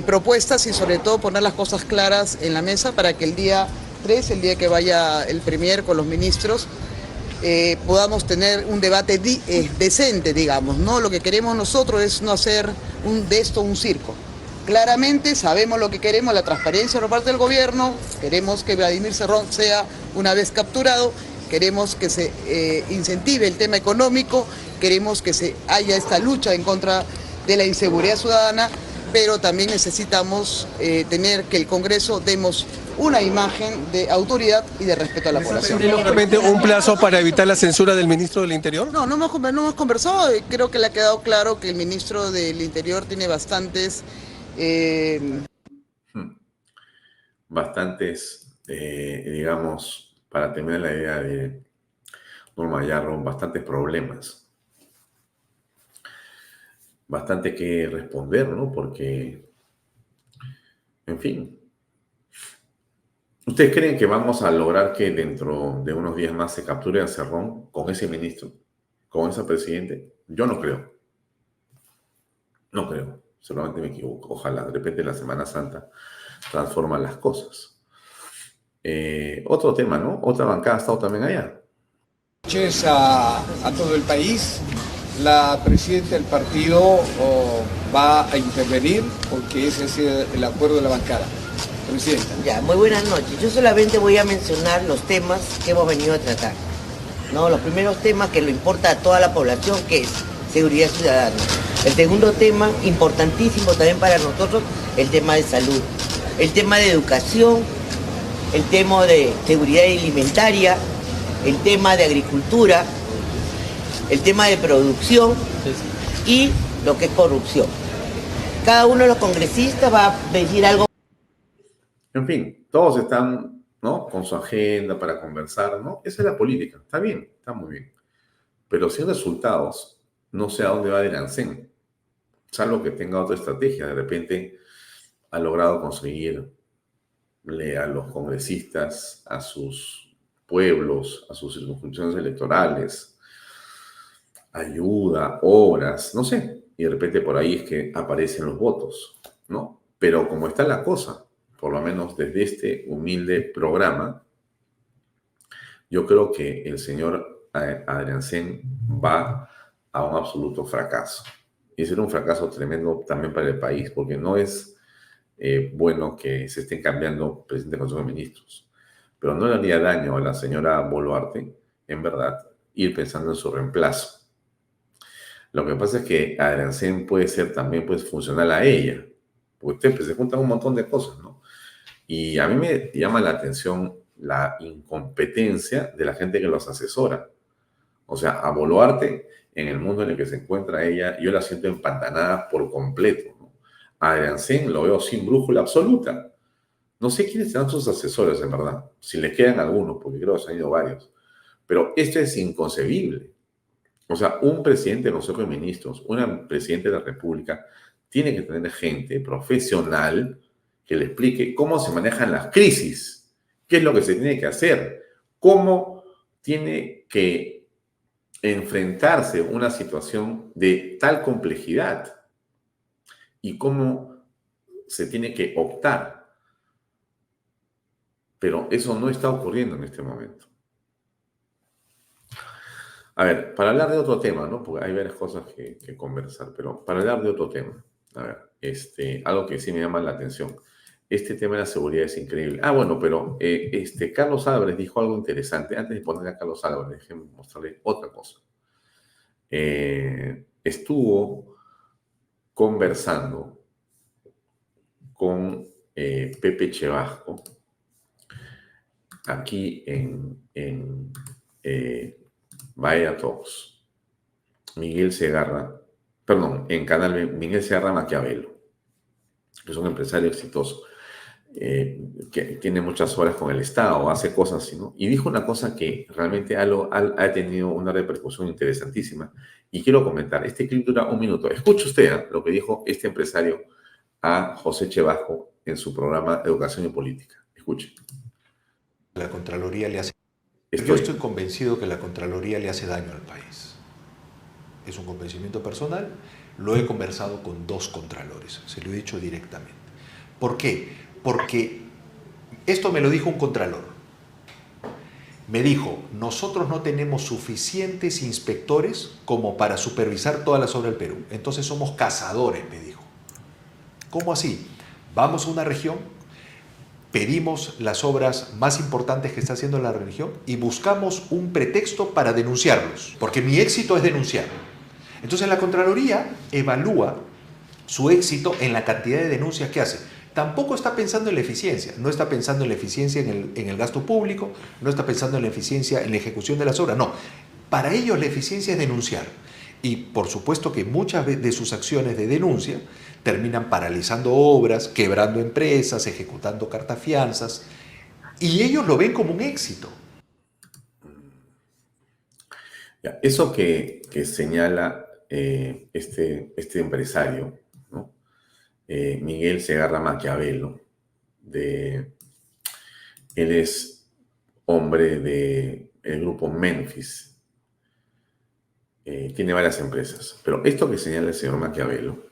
propuestas y sobre todo poner las cosas claras en la mesa para que el día 3, el día que vaya el premier con los ministros, podamos tener un debate decente, digamos, ¿no? Lo que queremos nosotros es no hacer de esto un circo. Claramente sabemos lo que queremos, la transparencia por parte del gobierno, queremos que Vladimir Cerrón sea, una vez capturado, queremos que se incentive el tema económico, queremos que haya esta lucha en contra de la inseguridad ciudadana pero también necesitamos tener que el Congreso demos una imagen de autoridad y de respeto a la población. ¿Tiene realmente un plazo para evitar la censura del ministro del Interior? No hemos conversado, y creo que le ha quedado claro que el ministro del Interior tiene bastantes... digamos, para terminar la idea de Norma Yarro, bastantes problemas. Bastante que responder, ¿no? Porque, en fin, ¿ustedes creen que vamos a lograr que dentro de unos días más se capture a Cerrón con ese ministro, con ese presidente? Yo no creo. No creo. Solamente me equivoco. Ojalá, de repente la Semana Santa transforma las cosas. Otro tema, ¿no? Otra bancada ha estado también allá. Noches a todo el país. La presidenta del partido va a intervenir porque ese es el acuerdo de la bancada. Presidenta. Ya, muy buenas noches. Yo solamente voy a mencionar los temas que hemos venido a tratar. ¿No? Los primeros temas que le importa a toda la población, que es seguridad ciudadana. El segundo tema, importantísimo también para nosotros, el tema de salud. El tema de educación, el tema de seguridad alimentaria, el tema de agricultura, el tema de producción y lo que es corrupción. Cada uno de los congresistas va a decir algo. En fin, todos están, ¿no?, con su agenda para conversar, ¿no? Esa es la política. Está bien, está muy bien. Pero sin resultados, no sé a dónde va el ANSEM. Salvo que tenga otra estrategia. De repente ha logrado conseguirle a los congresistas, a sus pueblos, a sus circunscripciones electorales, ayuda, obras, no sé. Y de repente por ahí es que aparecen los votos, ¿no? Pero como está la cosa, por lo menos desde este humilde programa, yo creo que el señor Adriancén va a un absoluto fracaso. Y será un fracaso tremendo también para el país, porque no es bueno que se estén cambiando presidente del Consejo de Ministros. Pero no le haría daño a la señora Boluarte, en verdad, ir pensando en su reemplazo. Lo que pasa es que Adriancén puede ser también pues, funcional a ella, porque usted se juntan un montón de cosas, ¿no? Y a mí me llama la atención la incompetencia de la gente que los asesora. O sea, a Boluarte, en el mundo en el que se encuentra ella, yo la siento empantanada por completo, ¿no? A Adriancén lo veo sin brújula absoluta. No sé quiénes serán sus asesores, en verdad, si les quedan algunos, porque creo que se han ido varios. Pero esto es inconcebible. O sea, un presidente del Consejo de Ministros, una presidenta de la República, tiene que tener gente profesional que le explique cómo se manejan las crisis, qué es lo que se tiene que hacer, cómo tiene que enfrentarse a una situación de tal complejidad y cómo se tiene que optar. Pero eso no está ocurriendo en este momento. A ver, para hablar de otro tema, ¿no? Porque hay varias cosas que conversar, pero para hablar de otro tema, a ver, algo que sí me llama la atención. Este tema de la seguridad es increíble. Ah, bueno, pero Carlos Álvarez dijo algo interesante. Antes de ponerle a Carlos Álvarez, déjenme mostrarle otra cosa. Estuvo conversando con Pepe Chevasco aquí en Vaya Talks, Miguel Segarra, perdón, en canal Miguel Segarra Maquiavelo, que es un empresario exitoso, que tiene muchas horas con el Estado, hace cosas así, ¿no? Y dijo una cosa que realmente ha tenido una repercusión interesantísima y quiero comentar. Este clip dura 1 minuto. Escuche usted lo que dijo este empresario a José Chevasco en su programa Educación y Política. Escuche. La Contraloría le hace... Yo estoy convencido que la Contraloría le hace daño al país. Es un convencimiento personal. Lo he conversado con 2 contralores. Se lo he dicho directamente. ¿Por qué? Porque esto me lo dijo un contralor. Me dijo, nosotros no tenemos suficientes inspectores como para supervisar todas las obras del Perú. Entonces somos cazadores, me dijo. ¿Cómo así? Vamos a una región, pedimos las obras más importantes que está haciendo la región y buscamos un pretexto para denunciarlos, porque mi éxito es denunciar. Entonces la Contraloría evalúa su éxito en la cantidad de denuncias que hace. Tampoco está pensando en la eficiencia, no está pensando en la eficiencia en el gasto público, no está pensando en la eficiencia en la ejecución de las obras, no. Para ellos la eficiencia es denunciar. Y por supuesto que muchas de sus acciones de denuncia terminan paralizando obras, quebrando empresas, ejecutando cartafianzas, y ellos lo ven como un éxito. Ya, eso que señala este empresario, ¿no? Miguel Segarra Maquiavelo, él es hombre del grupo Memphis, tiene varias empresas, pero esto que señala el señor Maquiavelo,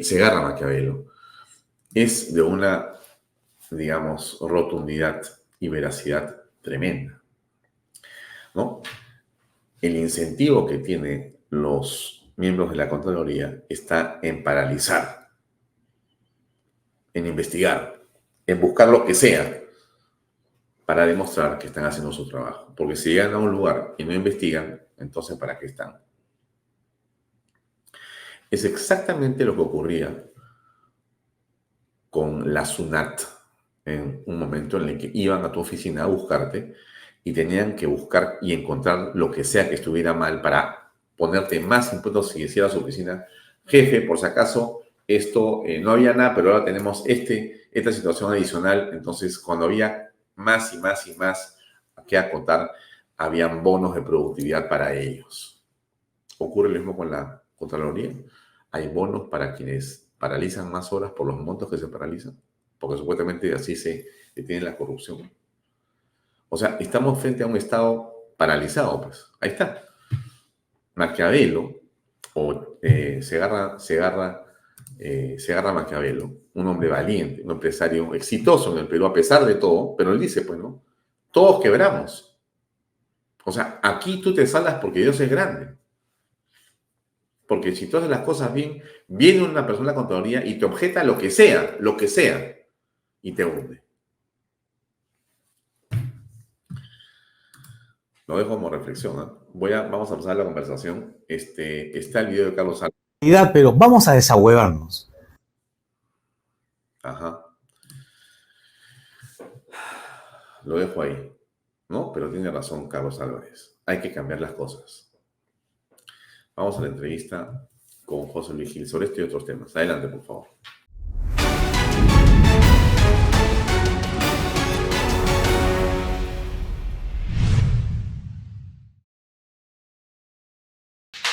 Segarra Maquiavelo, es de una, digamos, rotundidad y veracidad tremenda, ¿no? El incentivo que tienen los miembros de la Contraloría está en paralizar, en investigar, en buscar lo que sea para demostrar que están haciendo su trabajo. Porque si llegan a un lugar y no investigan, entonces ¿para qué están? Es exactamente lo que ocurría con la SUNAT en un momento en el que iban a tu oficina a buscarte y tenían que buscar y encontrar lo que sea que estuviera mal para ponerte más impuestos si decía a su oficina, jefe, por si acaso, esto no había nada, pero ahora tenemos esta situación adicional. Entonces, cuando había más y más y más que acotar, habían bonos de productividad para ellos. Ocurre lo mismo con la Contraloría. Hay bonos para quienes paralizan más horas por los montos que se paralizan, porque supuestamente así se detiene la corrupción. O sea, estamos frente a un Estado paralizado, pues. Ahí está. Maquiavelo, o Segarra Maquiavelo, un hombre valiente, un empresario exitoso en el Perú, a pesar de todo, pero él dice, pues, ¿no? Todos quebramos. O sea, aquí tú te salvas porque Dios es grande. Porque si tú haces las cosas bien, viene una persona a la Contraloría y te objeta lo que sea, y te hunde. Lo dejo como reflexión, ¿eh? Vamos a pasar la conversación. Está el video de Carlos Álvarez. Pero vamos a desahuevarnos. Ajá. Lo dejo ahí, ¿no? Pero tiene razón Carlos Álvarez. Hay que cambiar las cosas. Vamos a la entrevista con José Luis Gil sobre este y otros temas. Adelante, por favor.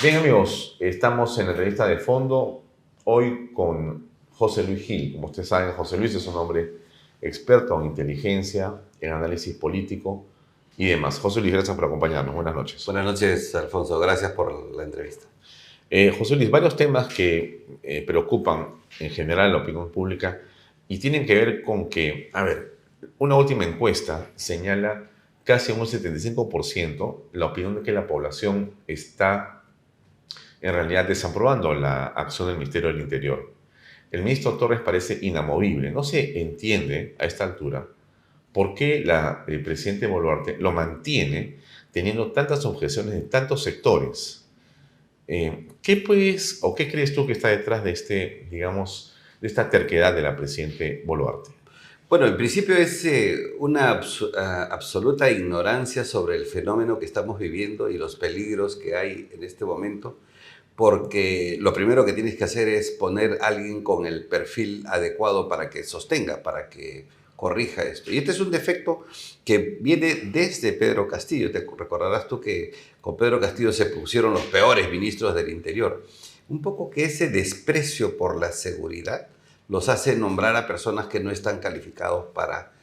Bien, amigos, estamos en la entrevista de fondo hoy con José Luis Gil. Como ustedes saben, José Luis es un hombre experto en inteligencia, en análisis político y demás. José Luis, gracias por acompañarnos. Buenas noches. Buenas noches, Alfonso. Gracias por la entrevista. José Luis, varios temas que preocupan en general la opinión pública y tienen que ver con que, una última encuesta señala casi un 75% la opinión de que la población está en realidad desaprobando la acción del Ministerio del Interior. El ministro Torres parece inamovible. No se entiende a esta altura por qué el presidente Boluarte lo mantiene teniendo tantas objeciones de tantos sectores. ¿Qué crees tú que está detrás de de esta terquedad de la presidente Boluarte? Bueno, en principio es una absoluta ignorancia sobre el fenómeno que estamos viviendo y los peligros que hay en este momento, porque lo primero que tienes que hacer es poner a alguien con el perfil adecuado para que sostenga, para que corrija esto. Y este es un defecto que viene desde Pedro Castillo. Te recordarás tú que con Pedro Castillo se pusieron los peores ministros del Interior. Un poco que ese desprecio por la seguridad los hace nombrar a personas que no están calificados para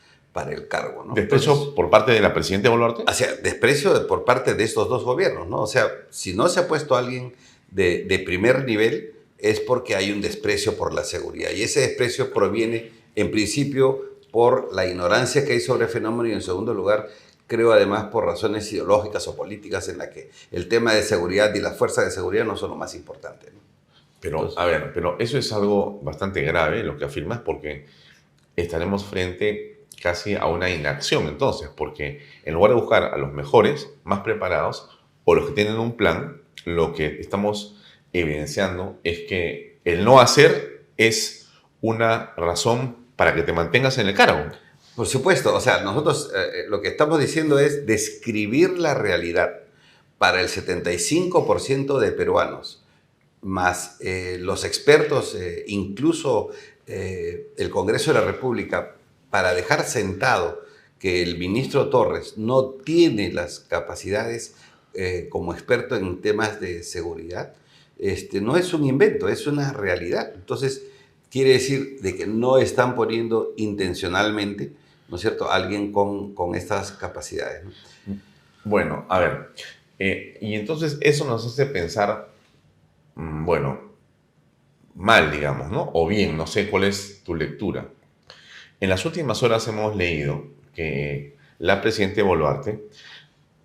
el cargo, ¿no? ¿Desprecio por parte de la presidenta Boluarte? O sea, desprecio por parte de estos dos gobiernos, ¿no? O sea, si no se ha puesto a alguien de primer nivel es porque hay un desprecio por la seguridad. Y ese desprecio proviene, en principio, por la ignorancia que hay sobre el fenómeno y, en segundo lugar, creo además por razones ideológicas o políticas en la que el tema de seguridad y las fuerzas de seguridad no son lo más importante, ¿no? Pero, pero eso es algo bastante grave, lo que afirmas, porque estaremos frente casi a una inacción entonces, porque en lugar de buscar a los mejores, más preparados, o los que tienen un plan, lo que estamos evidenciando es que el no hacer es una razón para que te mantengas en el cargo. Por supuesto, o sea, nosotros lo que estamos diciendo es describir la realidad para el 75% de peruanos, más los expertos, incluso el Congreso de la República, para dejar sentado que el ministro Torres no tiene las capacidades como experto en temas de seguridad, no es un invento, es una realidad. Entonces, quiere decir de que no están poniendo intencionalmente, ¿no es cierto?, a alguien con estas capacidades, ¿no? Bueno, a ver, y entonces eso nos hace pensar, bueno, mal, digamos, ¿no? O bien, no sé cuál es tu lectura. En las últimas horas hemos leído que la presidenta Boluarte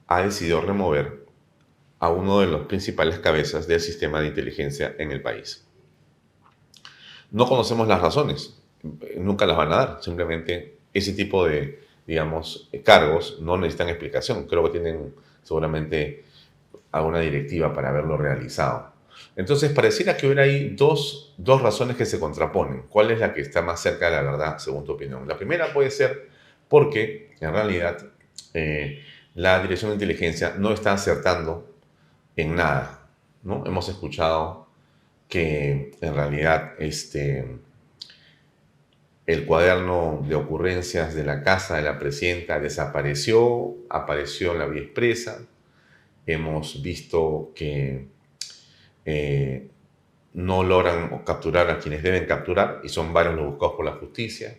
ha decidido remover a uno de los principales cabezas del sistema de inteligencia en el país. No conocemos las razones, nunca las van a dar, simplemente ese tipo de, digamos, cargos no necesitan explicación. Creo que tienen seguramente alguna directiva para haberlo realizado. Entonces, pareciera que hubiera ahí dos razones que se contraponen. ¿Cuál es la que está más cerca de la verdad, según tu opinión? La primera puede ser porque, en realidad, la Dirección de Inteligencia no está acertando en nada, ¿no? Hemos escuchado que, en realidad, el cuaderno de ocurrencias de la casa de la presidenta desapareció, apareció en la vía expresa. Hemos visto que no logran capturar a quienes deben capturar y son varios los buscados por la justicia.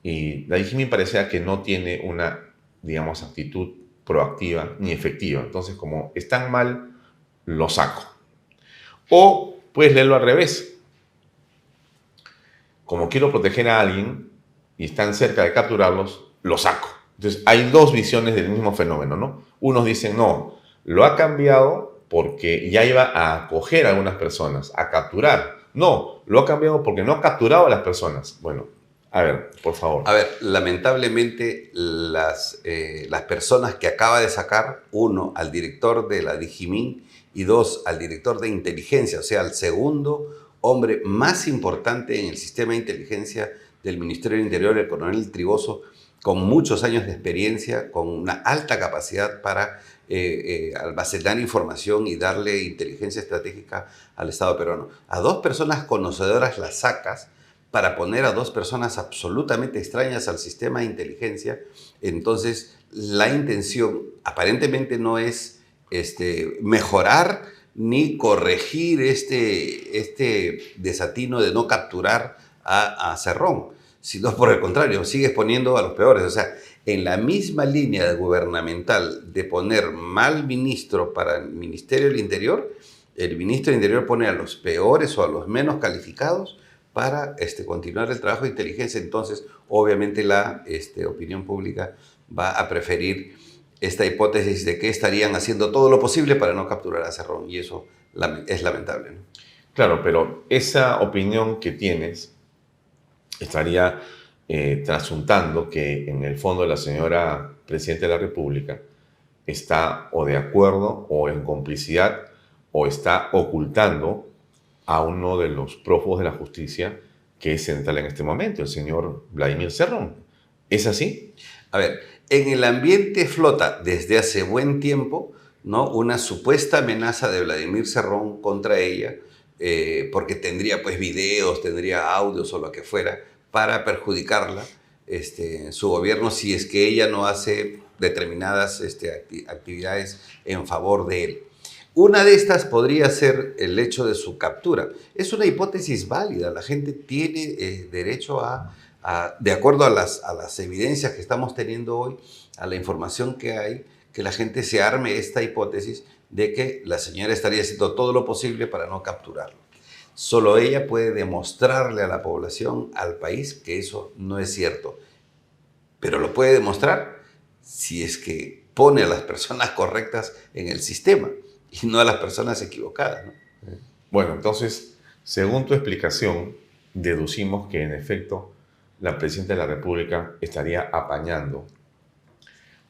Y la DIGIMI parecía que no tiene una, digamos, actitud proactiva ni efectiva. Entonces, como están mal, lo saco. O puedes leerlo al revés. Como quiero proteger a alguien y están cerca de capturarlos, lo saco. Entonces, hay dos visiones del mismo fenómeno, ¿no? Unos dicen, no, lo ha cambiado porque ya iba a acoger a algunas personas, a capturar. No, lo ha cambiado porque no ha capturado a las personas. Bueno, a ver, por favor. A ver, lamentablemente las personas que acaba de sacar, uno, al director de la DIGIMIN y dos, al director de inteligencia, o sea, al segundo hombre más importante en el sistema de inteligencia del Ministerio del Interior, el coronel Triboso, con muchos años de experiencia, con una alta capacidad para almacenar información y darle inteligencia estratégica al Estado peruano. A dos personas conocedoras las sacas para poner a dos personas absolutamente extrañas al sistema de inteligencia. Entonces, la intención aparentemente no es mejorar ni corregir este desatino de no capturar a Cerrón, sino por el contrario, sigue poniendo a los peores. O sea, en la misma línea gubernamental de poner mal ministro para el Ministerio del Interior, el ministro del Interior pone a los peores o a los menos calificados para continuar el trabajo de inteligencia. Entonces, obviamente la opinión pública va a preferir esta hipótesis de que estarían haciendo todo lo posible para no capturar a Cerrón, y eso es lamentable, ¿no? Claro, pero esa opinión que tienes estaría trasuntando que en el fondo la señora Presidenta de la República está o de acuerdo o en complicidad o está ocultando a uno de los prófugos de la justicia que es central en este momento, el señor Vladimir Cerrón. ¿Es así? A ver, en el ambiente flota desde hace buen tiempo, ¿no?, una supuesta amenaza de Vladimir Cerrón contra ella, porque tendría pues videos, tendría audios o lo que fuera para perjudicarla en su gobierno si es que ella no hace determinadas actividades en favor de él. Una de estas podría ser el hecho de su captura. Es una hipótesis válida. La gente tiene derecho de acuerdo a las evidencias que estamos teniendo hoy, a la información que hay, que la gente se arme esta hipótesis de que la señora estaría haciendo todo lo posible para no capturarlo. Solo ella puede demostrarle a la población, al país, que eso no es cierto. Pero lo puede demostrar si es que pone a las personas correctas en el sistema y no a las personas equivocadas, ¿no? Bueno, entonces, según tu explicación, deducimos que en efecto la Presidenta de la República estaría apañando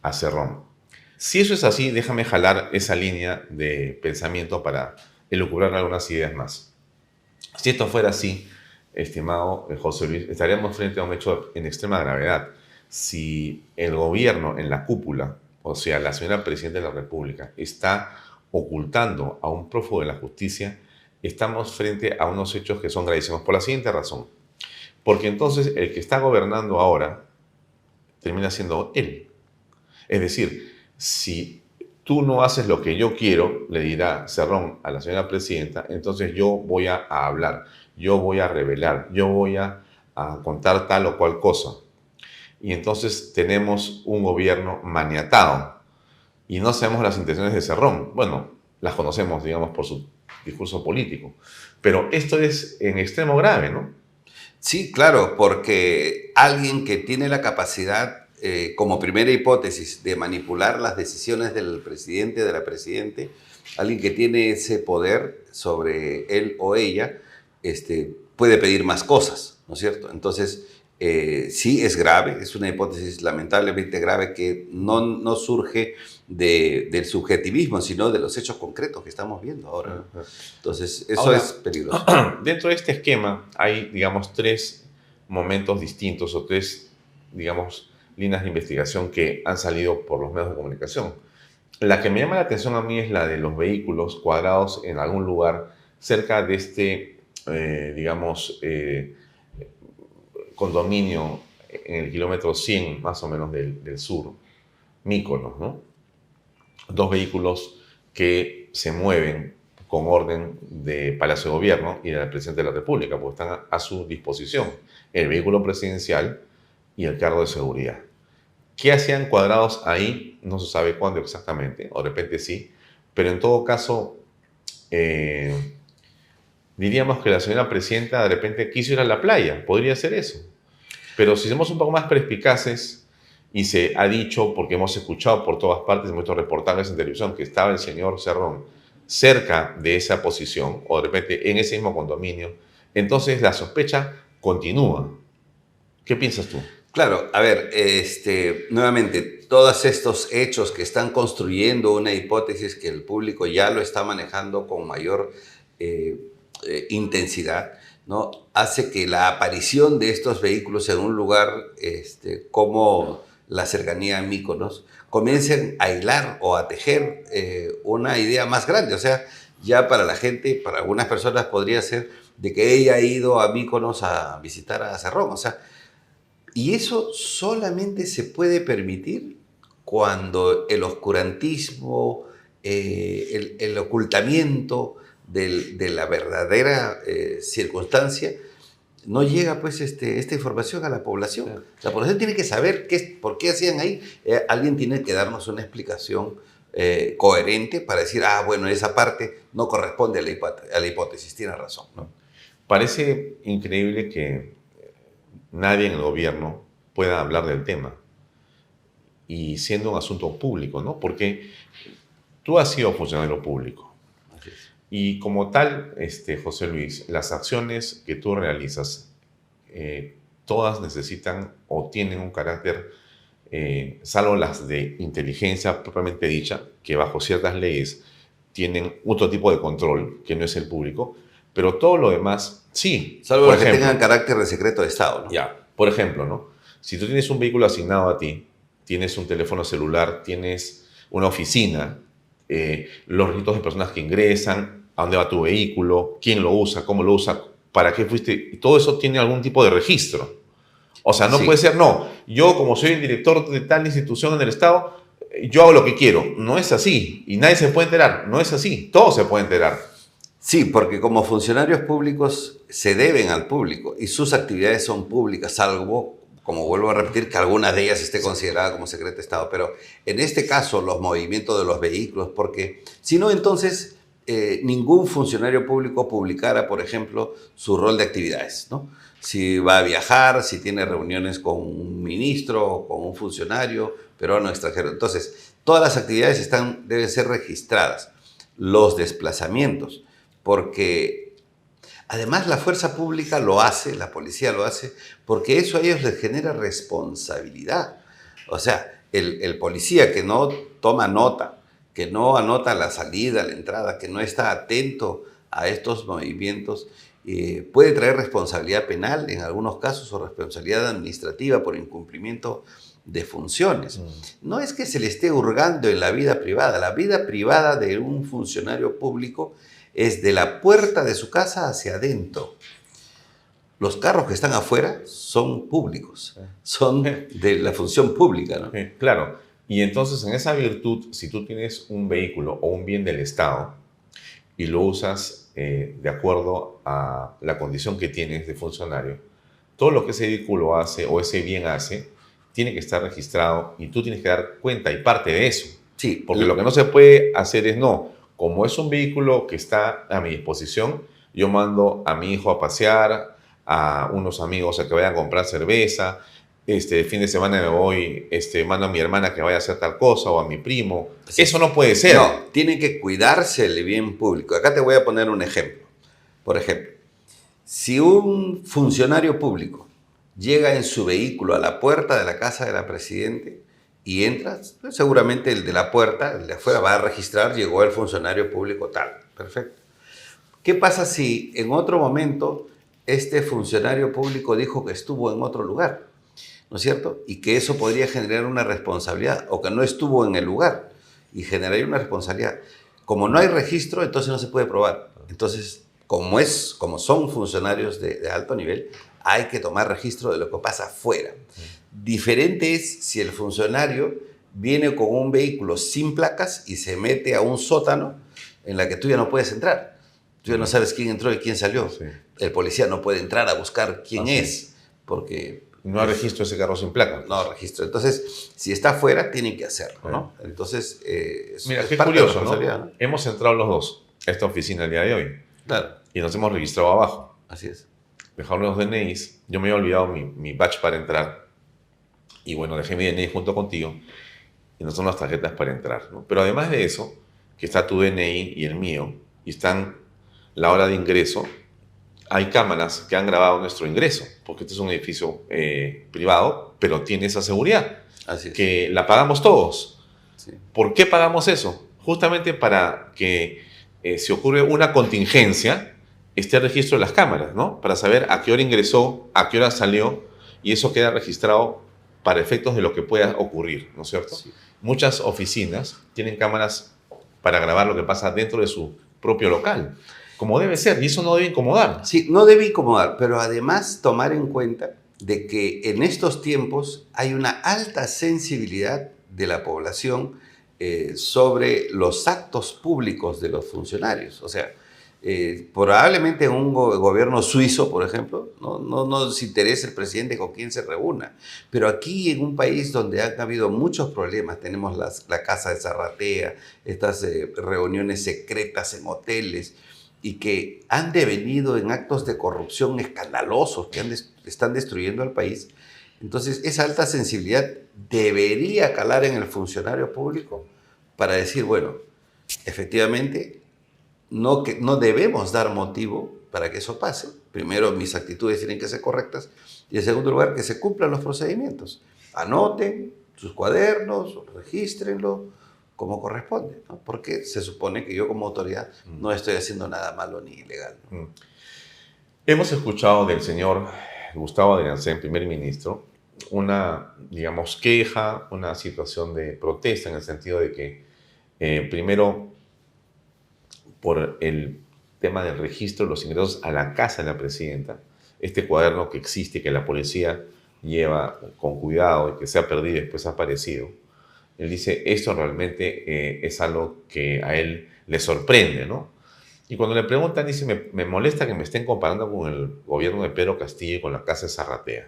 a Cerrón. Si eso es así, déjame jalar esa línea de pensamiento para elucubrar algunas ideas más. Si esto fuera así, estimado José Luis, estaríamos frente a un hecho en extrema gravedad. Si el gobierno en la cúpula, o sea, la señora Presidenta de la República, está ocultando a un prófugo de la justicia, estamos frente a unos hechos que son gravísimos por la siguiente razón. Porque entonces el que está gobernando ahora termina siendo él. Es decir, si tú no haces lo que yo quiero, le dirá Cerrón a la señora Presidenta, entonces yo voy a hablar, yo voy a revelar, yo voy a contar tal o cual cosa. Y entonces tenemos un gobierno maniatado y no sabemos las intenciones de Cerrón. Bueno, las conocemos, digamos, por su discurso político. Pero esto es en extremo grave, ¿no? Sí, claro, porque alguien que tiene la capacidad, como primera hipótesis, de manipular las decisiones del presidente, de la presidente, alguien que tiene ese poder sobre él o ella, puede pedir más cosas, ¿no es cierto? Entonces, sí es grave, es una hipótesis lamentablemente grave que no surge del subjetivismo, sino de los hechos concretos que estamos viendo ahora. Entonces, eso ahora, es peligroso. Dentro de este esquema hay, digamos, tres momentos distintos o tres, digamos, líneas de investigación que han salido por los medios de comunicación. La que me llama la atención a mí es la de los vehículos cuadrados en algún lugar cerca de este, digamos, condominio en el kilómetro 100 más o menos del sur, Míconos, ¿no? Dos vehículos que se mueven con orden de Palacio de Gobierno y del Presidente de la República, porque están a su disposición, el vehículo presidencial y el cargo de seguridad. ¿Qué hacían cuadrados ahí? No se sabe cuándo exactamente, o de repente sí, pero en todo caso, diríamos que la señora Presidenta de repente quiso ir a la playa, podría ser eso. Pero si somos un poco más perspicaces, y se ha dicho, porque hemos escuchado por todas partes, hemos visto reportajes en televisión, que estaba el señor Cerrón cerca de esa posición, o de repente en ese mismo condominio, entonces la sospecha continúa. ¿Qué piensas tú? Claro, a ver, nuevamente, todos estos hechos que están construyendo una hipótesis que el público ya lo está manejando con mayor intensidad, ¿no? Hace que la aparición de estos vehículos en un lugar como la cercanía a Míconos comiencen a hilar o a tejer una idea más grande. O sea, ya para la gente, para algunas personas podría ser de que ella ha ido a Míconos a visitar a Cerrón. O sea, y eso solamente se puede permitir cuando el oscurantismo, el ocultamiento de la verdadera circunstancia no llega, pues, esta información a la población. La población tiene que saber por qué hacían ahí. Alguien tiene que darnos una explicación coherente para decir, bueno, esa parte no corresponde a la hipótesis, tiene razón, ¿no? Parece increíble que nadie en el gobierno pueda hablar del tema y siendo un asunto público, ¿no? Porque tú has sido funcionario público. Y como tal, José Luis, las acciones que tú realizas, todas necesitan o tienen un carácter, salvo las de inteligencia propiamente dicha, que bajo ciertas leyes tienen otro tipo de control, que no es el público, pero todo lo demás, sí. Salvo las que tengan carácter de secreto de Estado, ¿no? Ya, por ejemplo, ¿no? Si tú tienes un vehículo asignado a ti, tienes un teléfono celular, tienes una oficina, los registros de personas que ingresan, a dónde va tu vehículo, quién lo usa, cómo lo usa, para qué fuiste, y todo eso tiene algún tipo de registro. O sea, no puede ser, no, yo como soy el director de tal institución en el Estado, yo hago lo que quiero. No es así, y nadie se puede enterar, no es así, todos se pueden enterar. Sí, porque como funcionarios públicos se deben al público y sus actividades son públicas, salvo, como vuelvo a repetir, que algunas de ellas esté considerada como secreto de Estado. Pero en este caso, los movimientos de los vehículos, porque si no, entonces ningún funcionario público publicara, por ejemplo, su rol de actividades, ¿no? Si va a viajar, si tiene reuniones con un ministro o con un funcionario peruano extranjero. Entonces, todas las actividades deben ser registradas. Los desplazamientos, porque además la fuerza pública lo hace, la policía lo hace, porque eso a ellos les genera responsabilidad. O sea, el policía que no toma nota, que no anota la salida, la entrada, que no está atento a estos movimientos, puede traer responsabilidad penal en algunos casos o responsabilidad administrativa por incumplimiento de funciones. No es que se le esté hurgando en la vida privada de un funcionario público es de la puerta de su casa hacia adentro. Los carros que están afuera son públicos, son de la función pública, ¿no? Claro, y entonces en esa virtud, si tú tienes un vehículo o un bien del Estado y lo usas de acuerdo a la condición que tienes de funcionario, todo lo que ese vehículo hace o ese bien hace tiene que estar registrado y tú tienes que dar cuenta y parte de eso. Sí. Porque lo que no se puede hacer es, no, como es un vehículo que está a mi disposición, yo mando a mi hijo a pasear, a unos amigos a que vayan a comprar cerveza, el fin de semana me voy, mando a mi hermana que vaya a hacer tal cosa o a mi primo. Sí. Eso no puede ser. No, tiene que cuidarse el bien público. Acá te voy a poner un ejemplo. Por ejemplo, si un funcionario público llega en su vehículo a la puerta de la casa de la Presidente y entra, pues seguramente el de la puerta, el de afuera, va a registrar, llegó el funcionario público tal. Perfecto. ¿Qué pasa si en otro momento este funcionario público dijo que estuvo en otro lugar? ¿No es cierto? Y que eso podría generar una responsabilidad, o que no estuvo en el lugar y generaría una responsabilidad. Como no hay registro, entonces no se puede probar. Entonces, como son funcionarios de alto nivel, hay que tomar registro de lo que pasa afuera. Diferente es si el funcionario viene con un vehículo sin placas y se mete a un sótano en la que tú ya no puedes entrar. Tú ya no sabes quién entró y quién salió. Sí. El policía no puede entrar a buscar quién es, porque... No hay registro ese carro sin placa. No hay registro. Entonces, si está afuera, tienen que hacerlo, ¿no? Entonces, mira, qué curioso, ¿no? Hemos entrado los dos a esta oficina el día de hoy. Claro. Y nos hemos registrado abajo. Así es. Dejaron los DNIs. Yo me había olvidado mi badge para entrar. Y bueno, dejé mi DNI junto contigo. Y no son las tarjetas para entrar, ¿no? Pero además de eso, que está tu DNI y el mío, y están la hora de ingreso, hay cámaras que han grabado nuestro ingreso, porque este es un edificio privado, pero tiene esa seguridad, así es, que la pagamos todos. Sí. ¿Por qué pagamos eso? Justamente para que si ocurre una contingencia, esté el registro de las cámaras, ¿no? Para saber a qué hora ingresó, a qué hora salió, y eso queda registrado para efectos de lo que pueda ocurrir, ¿no es cierto? Sí. Muchas oficinas tienen cámaras para grabar lo que pasa dentro de su propio local, como debe ser, y eso no debe incomodar. Sí, no debe incomodar, pero además tomar en cuenta de que en estos tiempos hay una alta sensibilidad de la población sobre los actos públicos de los funcionarios. O sea, probablemente en un gobierno suizo, por ejemplo, no nos interesa el presidente con quién se reúna, pero aquí en un país donde han habido muchos problemas, tenemos la Casa de Zarratea, estas reuniones secretas en hoteles, y que han devenido en actos de corrupción escandalosos que están destruyendo al país. Entonces, esa alta sensibilidad debería calar en el funcionario público para decir, bueno, efectivamente, no debemos dar motivo para que eso pase. Primero, mis actitudes tienen que ser correctas, y en segundo lugar, que se cumplan los procedimientos. Anoten sus cuadernos, regístrenlo como corresponde, ¿no? Porque se supone que yo como autoridad no estoy haciendo nada malo ni ilegal, ¿no? Hemos escuchado del señor Gustavo Adriancén, primer ministro, una, digamos, queja, una situación de protesta en el sentido de que, primero, por el tema del registro de los ingresos a la casa de la presidenta, este cuaderno que existe, que la policía lleva con cuidado y que se ha perdido y después ha aparecido. Él dice, esto realmente es algo que a él le sorprende, ¿no? Y cuando le preguntan, dice, me molesta que me estén comparando con el gobierno de Pedro Castillo y con la Casa de Zarratea.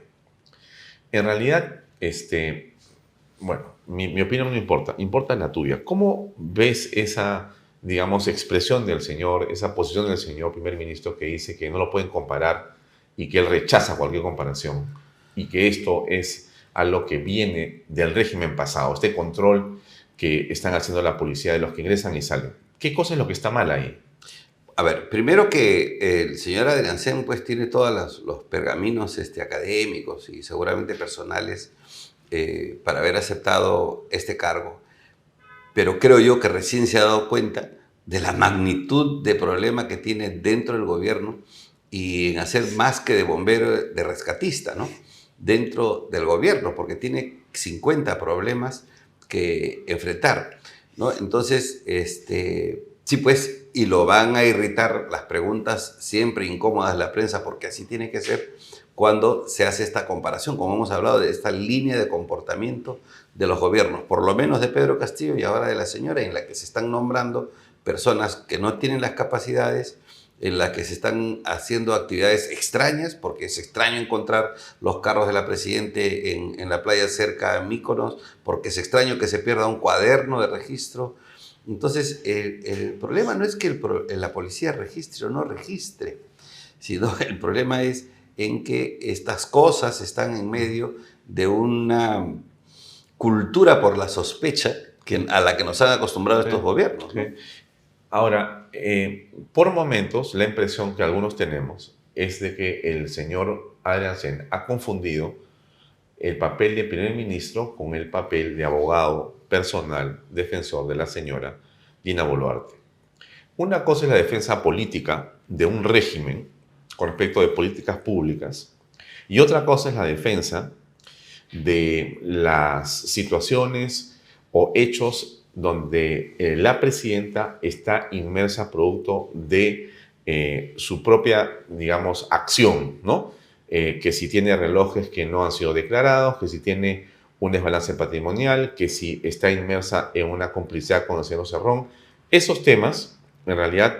En realidad, bueno, mi opinión no importa, importa la tuya. ¿Cómo ves esa, digamos, expresión del señor, esa posición del señor primer ministro que dice que no lo pueden comparar y que él rechaza cualquier comparación y que esto es a lo que viene del régimen pasado, este control que están haciendo la policía de los que ingresan y salen? ¿Qué cosa es lo que está mal ahí? A ver, primero que el señor Adriancén pues tiene todos los pergaminos académicos y seguramente personales para haber aceptado este cargo. pero creo yo que recién se ha dado cuenta de la magnitud de problema que tiene dentro del gobierno y en hacer más que de bombero, de rescatista, ¿no? Dentro del gobierno, porque tiene 50 problemas que enfrentar, ¿no? Entonces, sí, pues, y lo van a irritar las preguntas siempre incómodas de la prensa, porque así tiene que ser cuando se hace esta comparación, como hemos hablado de esta línea de comportamiento de los gobiernos, por lo menos de Pedro Castillo y ahora de la señora, en la que se están nombrando personas que no tienen las capacidades, en la que se están haciendo actividades extrañas, porque es extraño encontrar los carros de la Presidente en la playa cerca a Míconos, porque es extraño que se pierda un cuaderno de registro. Entonces, el problema no es que la policía registre o no registre, sino el problema es en que estas cosas están en medio de una cultura por la sospecha a la que nos han acostumbrado estos gobiernos, ¿no? Ahora, por momentos, la impresión que algunos tenemos es de que el señor Adrián Sen ha confundido el papel de primer ministro con el papel de abogado personal defensor de la señora Dina Boluarte. Una cosa es la defensa política de un régimen con respecto de políticas públicas y otra cosa es la defensa de las situaciones o hechos donde la presidenta está inmersa producto de su propia, digamos, acción, ¿no? Que si tiene relojes que no han sido declarados, que si tiene un desbalance patrimonial, que si está inmersa en una complicidad con el señor Cerrón. Esos temas, en realidad,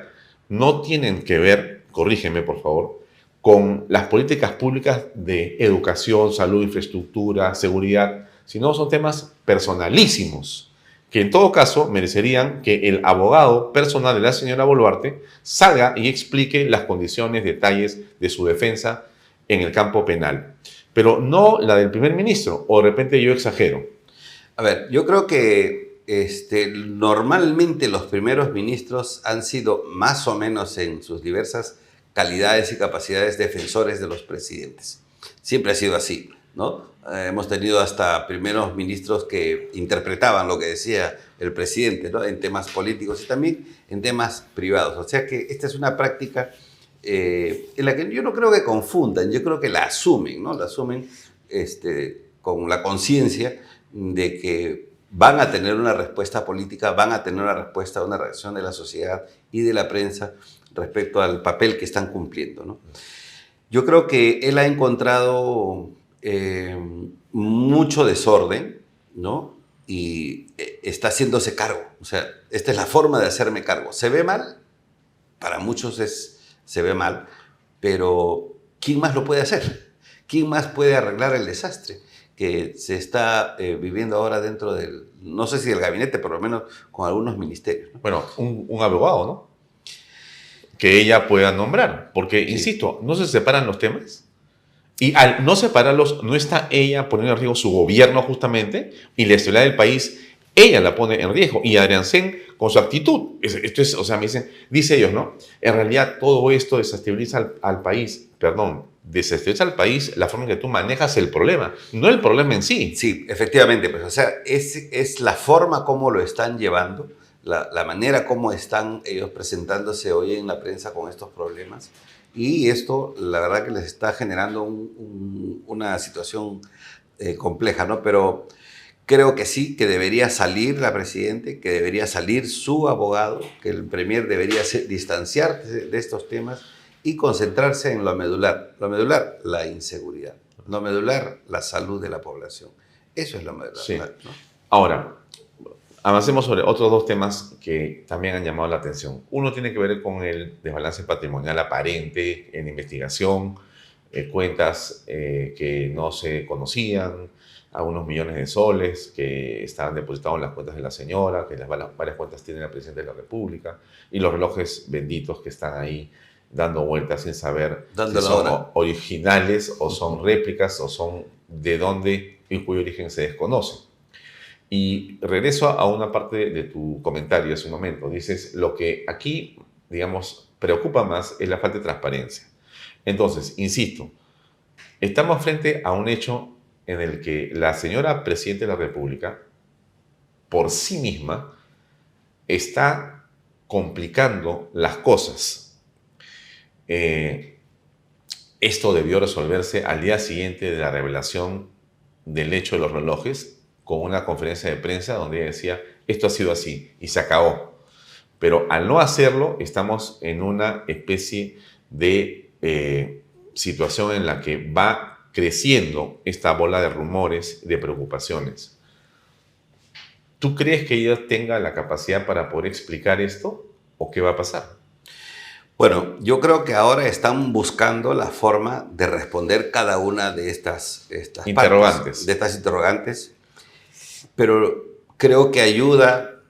no tienen que ver, corrígeme por favor, con las políticas públicas de educación, salud, infraestructura, seguridad, sino son temas personalísimos, que en todo caso merecerían que el abogado personal de la señora Boluarte salga y explique las condiciones, detalles de su defensa en el campo penal. Pero no la del primer ministro, o de repente yo exagero. A ver, yo creo que normalmente los primeros ministros han sido más o menos en sus diversas calidades y capacidades defensores de los presidentes. Siempre ha sido así, ¿no? Hemos tenido hasta primeros ministros que interpretaban lo que decía el presidente, ¿no? En temas políticos y también en temas privados. O sea que esta es una práctica en la que yo no creo que confundan, yo creo que la asumen, ¿no? La asumen con la conciencia de que van a tener una respuesta política, van a tener una respuesta, una reacción de la sociedad y de la prensa respecto al papel que están cumpliendo, ¿no? Yo creo que él ha encontrado mucho desorden, ¿no? Y está haciéndose cargo. O sea, esta es la forma de hacerme cargo. ¿Se ve mal? Para muchos se ve mal, pero ¿quién más lo puede hacer? ¿Quién más puede arreglar el desastre que se está viviendo ahora dentro del, no sé si del gabinete, por lo menos con algunos ministerios, ¿no? Bueno, un abogado, ¿no? Que ella pueda nombrar, porque, sí, insisto, no se separan los temas. Y al no separarlos, no está ella poniendo en riesgo su gobierno justamente, y la estabilidad del país, ella la pone en riesgo. Y Adrián Sen, con su actitud, esto es, o sea, me dicen, dice ellos, ¿no? En realidad todo esto desestabiliza al país, perdón, desestabiliza al país la forma en que tú manejas el problema, no el problema en sí. Sí, efectivamente, pues, o sea, es la forma como lo están llevando, la manera como están ellos presentándose hoy en la prensa con estos problemas. Y esto, la verdad que les está generando una situación compleja, ¿no? Pero creo que sí, que debería salir la presidenta, que debería salir su abogado, que el premier debería distanciarse de estos temas y concentrarse en lo medular. Lo medular, la inseguridad. Lo medular, la salud de la población. Eso es lo medular. Sí. ¿No? Ahora, avancemos sobre otros dos temas que también han llamado la atención. Uno tiene que ver con el desbalance patrimonial aparente en investigación, cuentas que no se conocían, algunos millones de soles que estaban depositados en las cuentas de la señora, que varias cuentas tiene la Presidenta de la República, y los relojes benditos que están ahí dando vueltas sin saber si son originales o son réplicas o son de dónde y cuyo origen se desconoce. Y regreso a una parte de tu comentario hace un momento. Dices, lo que aquí, digamos, preocupa más es la falta de transparencia. Entonces, insisto, estamos frente a un hecho en el que la señora Presidenta de la República, por sí misma, está complicando las cosas. Esto debió resolverse al día siguiente de la revelación del hecho de los relojes, con una conferencia de prensa donde ella decía, esto ha sido así, y se acabó. Pero al no hacerlo, estamos en una especie de situación en la que va creciendo esta bola de rumores, de preocupaciones. ¿Tú crees que ella tenga la capacidad para poder explicar esto? ¿O qué va a pasar? Bueno, yo creo que ahora están buscando la forma de responder cada una de estas interrogantes. De estas interrogantes. Pero creo que ayuda,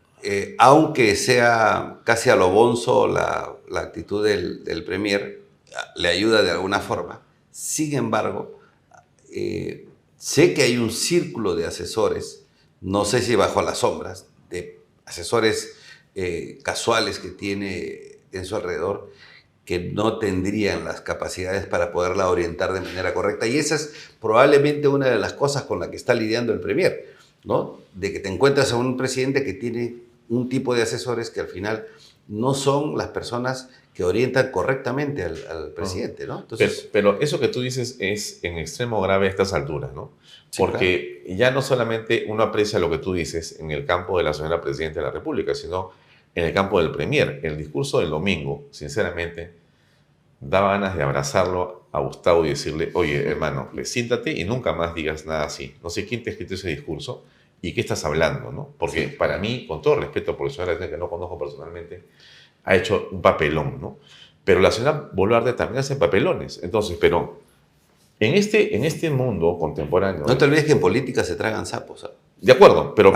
aunque sea casi a lo bonzo la actitud del Premier, le ayuda de alguna forma. Sin embargo, sé que hay un círculo de asesores, no sé si bajo las sombras, de asesores casuales que tiene en su alrededor, que no tendrían las capacidades para poderla orientar de manera correcta. Y esa es probablemente una de las cosas con la que está lidiando el Premier, ¿no? De que te encuentras a un presidente que tiene un tipo de asesores que al final no son las personas que orientan correctamente al presidente, ¿no? Entonces, pero eso que tú dices es en extremo grave a estas alturas, ¿no? Sí, porque ya no solamente uno aprecia lo que tú dices en el campo de la señora Presidenta de la República, sino en el campo del Premier. El discurso del domingo, sinceramente, daba ganas de abrazarlo a Gustavo y decirle, oye, hermano, siéntate y nunca más digas nada así. No sé quién te ha escrito ese discurso y qué estás hablando, ¿no? Porque para mí, con todo respeto por la señora que no conozco personalmente, ha hecho un papelón, ¿no? Pero la señora Boluarte también hace papelones. Entonces, pero en este mundo contemporáneo... No te olvides que en política se tragan sapos, ¿sabes? De acuerdo, pero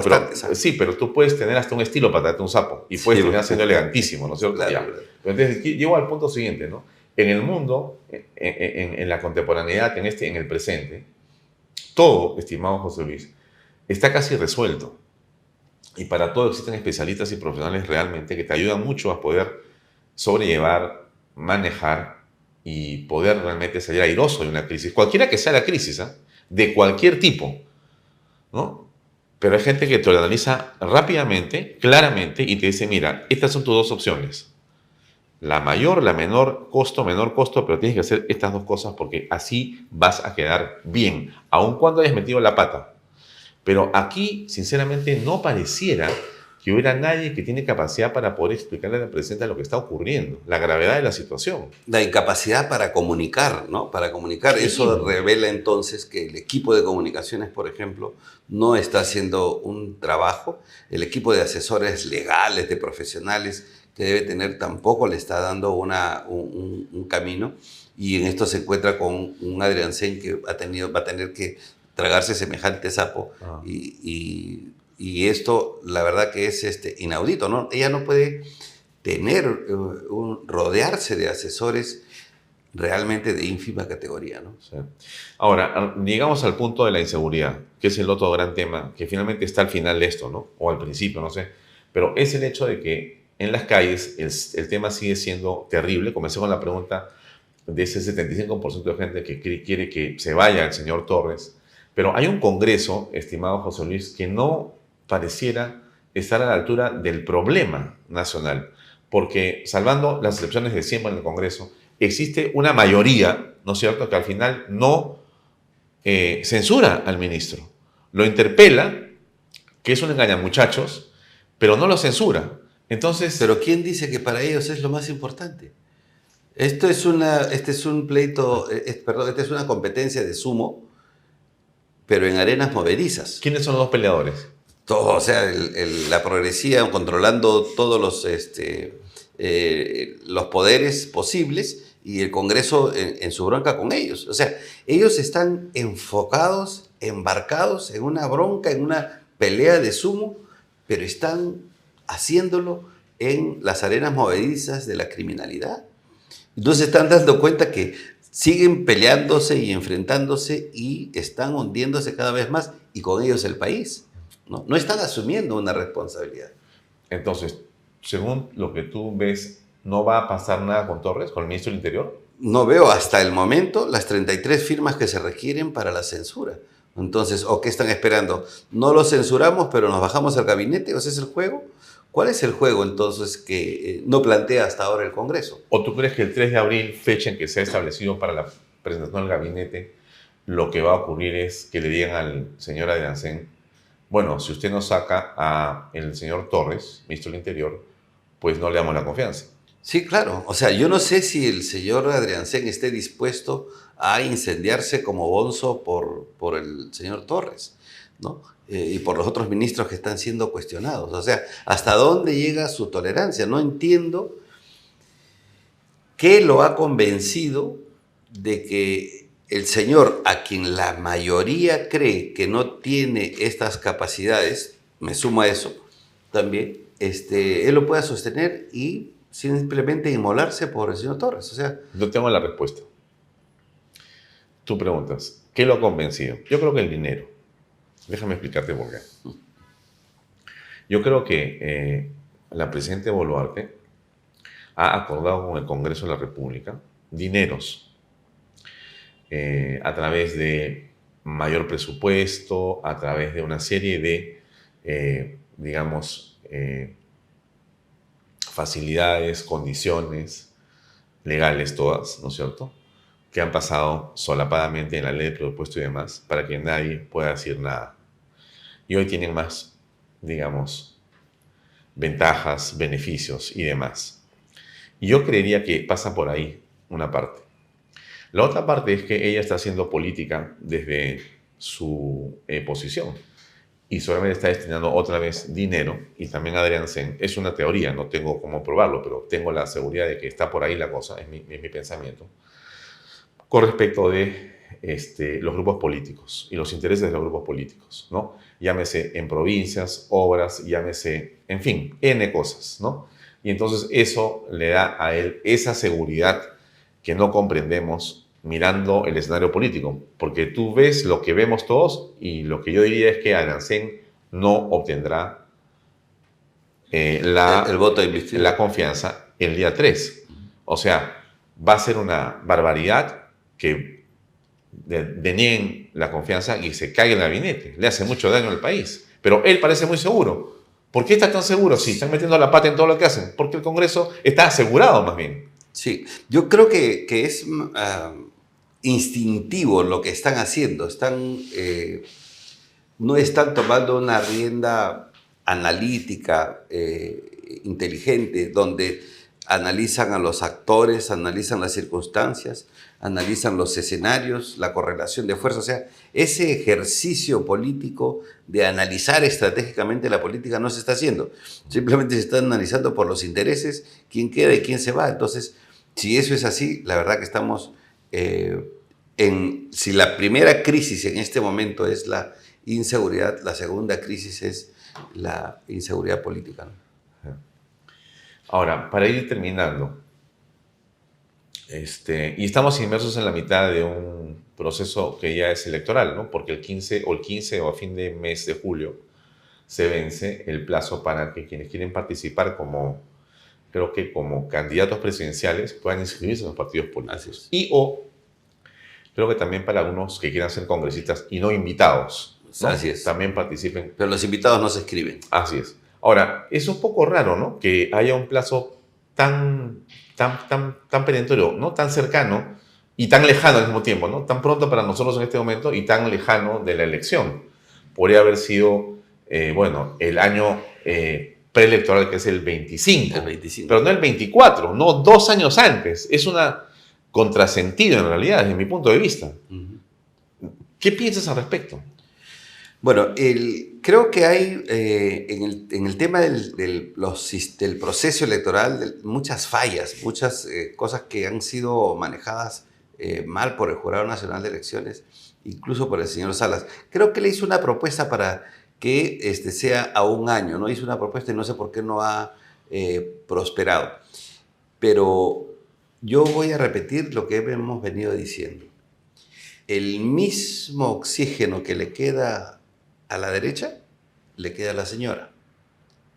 sí, pero tú puedes tener hasta un estilo para traerte un sapo y puedes terminar siendo elegantísimo, ¿no es cierto? Claro. Pero entonces, llego al punto siguiente, ¿no? En el mundo, en la contemporaneidad, en el presente, todo, estimado José Luis, está casi resuelto. Y para todo existen especialistas y profesionales realmente que te ayudan mucho a poder sobrellevar, manejar y poder realmente salir airoso de una crisis. Cualquiera que sea la crisis, ¿eh? De cualquier tipo, ¿no? Pero hay gente que te lo analiza rápidamente, claramente, y te dice, mira, estas son tus dos opciones. La mayor, la menor costo, pero tienes que hacer estas dos cosas porque así vas a quedar bien, aun cuando hayas metido la pata. Pero aquí, sinceramente, no pareciera que hubiera nadie que tiene capacidad para poder explicarle a la presidenta lo que está ocurriendo, la gravedad de la situación. La incapacidad para comunicar, ¿no? Para comunicar. Sí. Eso revela entonces que el equipo de comunicaciones, por ejemplo, no está haciendo un trabajo. El equipo de asesores legales, de profesionales que debe tener, tampoco le está dando un camino. Y en esto se encuentra con un Adrián Sen que va a tener que tragarse semejante sapo. Y esto, la verdad que es inaudito, ¿no? Ella no puede rodearse de asesores realmente de ínfima categoría, ¿no? Sí. Ahora, llegamos al punto de la inseguridad, que es el otro gran tema, que finalmente está al final de esto, ¿no? O al principio, no sé. Pero es el hecho de que en las calles el tema sigue siendo terrible. Comencé con la pregunta de ese 75% de gente que quiere que se vaya el señor Torres. Pero hay un Congreso, estimado José Luis, que no pareciera estar a la altura del problema nacional, porque salvando las excepciones de siempre en el Congreso, existe una mayoría, ¿no es cierto?, que al final no censura al ministro, lo interpela, que es un engañamuchachos, pero no lo censura. Entonces, pero ¿quién dice que para ellos es lo más importante? Esta es una competencia de sumo, pero en arenas movedizas. ¿Quiénes son los dos peleadores? Todo, o sea, la progresía controlando todos los poderes posibles y el Congreso en su bronca con ellos. O sea, ellos están enfocados, embarcados en una bronca, en una pelea de sumo, pero están haciéndolo en las arenas movedizas de la criminalidad. Entonces están dando cuenta que siguen peleándose y enfrentándose y están hundiéndose cada vez más y con ellos el país. No están asumiendo una responsabilidad. Entonces, según lo que tú ves, ¿no va a pasar nada con Torres, con el ministro del Interior? No veo hasta el momento las 33 firmas que se requieren para la censura. Entonces, ¿o qué están esperando? ¿No lo censuramos, pero nos bajamos al gabinete? ¿O ese es el juego? ¿Cuál es el juego entonces que no plantea hasta ahora el Congreso? ¿O tú crees que el 3 de abril, fecha en que se ha establecido para la presentación del gabinete, lo que va a ocurrir es que le digan al señor Adriancén, bueno, si usted nos saca a el señor Torres, ministro del Interior, pues no le damos la confianza? Sí, claro. O sea, yo no sé si el señor Adriancén esté dispuesto a incendiarse como bonzo por el señor Torres, ¿no? Y por los otros ministros que están siendo cuestionados. O sea, ¿hasta dónde llega su tolerancia? No entiendo qué lo ha convencido de que el señor, a quien la mayoría cree que no tiene estas capacidades, me sumo a eso también, él lo pueda sostener y simplemente inmolarse por el señor Torres. O sea, yo tengo la respuesta. Tú preguntas, ¿qué lo ha convencido? Yo creo que el dinero. Déjame explicarte por qué. Yo creo que la presidenta Boluarte ha acordado con el Congreso de la República dineros a través de mayor presupuesto, a través de una serie de, facilidades, condiciones legales todas, ¿no es cierto?, que han pasado solapadamente en la ley de presupuesto y demás, para que nadie pueda decir nada. Y hoy tienen más, ventajas, beneficios y demás. Y yo creería que pasa por ahí una parte. La otra parte es que ella está haciendo política desde su posición. Y solamente está destinando otra vez dinero, y también Adriancén, es una teoría, no tengo cómo probarlo, pero tengo la seguridad de que está por ahí la cosa, es mi pensamiento, con respecto de los grupos políticos y los intereses de los grupos políticos, ¿no? Llámese en provincias, obras, llámese, en fin, N cosas, ¿no? Y entonces eso le da a él esa seguridad que no comprendemos mirando el escenario político, porque tú ves lo que vemos todos y lo que yo diría es que Adriancén no obtendrá el voto de investidura, la confianza el día 3. O sea, va a ser una barbaridad que denieguen la confianza y se caiga el gabinete. Le hace mucho daño al país. Pero él parece muy seguro. ¿Por qué está tan seguro si están metiendo la pata en todo lo que hacen? Porque el Congreso está asegurado más bien. Sí, yo creo que es instintivo lo que están haciendo. No están tomando una rienda analítica, inteligente, donde analizan a los actores, analizan las circunstancias, analizan los escenarios, la correlación de fuerzas. O sea, ese ejercicio político de analizar estratégicamente la política no se está haciendo. Simplemente se está analizando por los intereses, quién queda y quién se va. Entonces, si eso es así, la verdad que estamos si la primera crisis en este momento es la inseguridad, la segunda crisis es la inseguridad política, ¿no? Ahora, para ir terminando, y estamos inmersos en la mitad de un proceso que ya es electoral, ¿no? Porque el 15 o a fin de mes de julio se vence el plazo para que quienes quieren participar como candidatos presidenciales puedan inscribirse en los partidos políticos. Creo que también para algunos que quieran ser congresistas y no invitados, ¿no? Así es. También participen. Pero los invitados no se inscriben. Así es. Ahora, es un poco raro, ¿no?, que haya un plazo tan perentorio, ¿no?, tan cercano y tan lejano al mismo tiempo, ¿no?, tan pronto para nosotros en este momento y tan lejano de la elección. Podría haber sido, el año preelectoral, que es el 25, pero no el 24, no 2 años antes. Es una contrasentido en realidad, desde mi punto de vista. ¿Qué piensas al respecto? Bueno, creo que hay en el tema del proceso electoral muchas fallas, muchas cosas que han sido manejadas mal por el Jurado Nacional de Elecciones, incluso por el señor Salas. Creo que le hizo una propuesta para que sea a 1 año, ¿no? Hizo una propuesta y no sé por qué no ha prosperado. Pero yo voy a repetir lo que hemos venido diciendo. El mismo oxígeno que le queda a la derecha, le queda a la señora.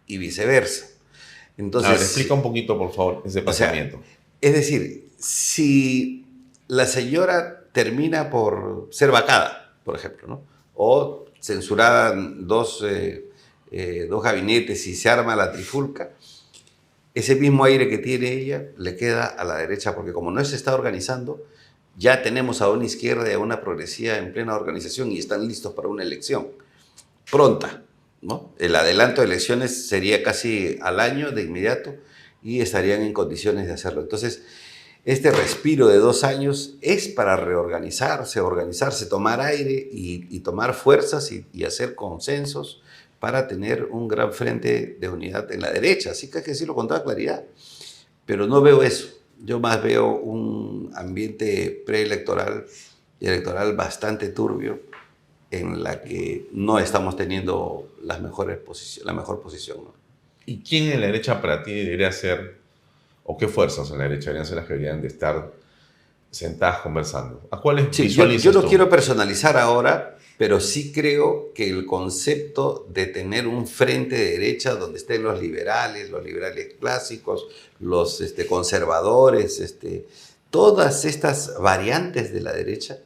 Y viceversa. Entonces, a ver, explica un poquito, por favor, ese pensamiento. Es decir, si la señora termina por ser vacada, por ejemplo, ¿no?, o censurada 2 dos gabinetes y se arma la trifulca, ese mismo aire que tiene ella le queda a la derecha, porque como no se está organizando, ya tenemos a una izquierda y a una progresía en plena organización y están listos para una elección pronta, ¿no? El adelanto de elecciones sería casi al año de inmediato y estarían en condiciones de hacerlo. Entonces, este respiro de 2 años es para reorganizarse, organizarse, tomar aire y tomar fuerzas y hacer consensos para tener un gran frente de unidad en la derecha. Así que hay que decirlo con toda claridad. Pero no veo eso. Yo más veo un ambiente preelectoral y electoral bastante turbio en la que no estamos teniendo la mejor posición, ¿no? ¿Y quién en la derecha para ti debería ser, o qué fuerzas en la derecha deberían ser las que deberían de estar sentadas conversando? ¿A cuáles visualizas yo no tú? quiero personalizar ahora, pero sí creo que el concepto de tener un frente de derecha donde estén los liberales clásicos, los conservadores, todas estas variantes de la derecha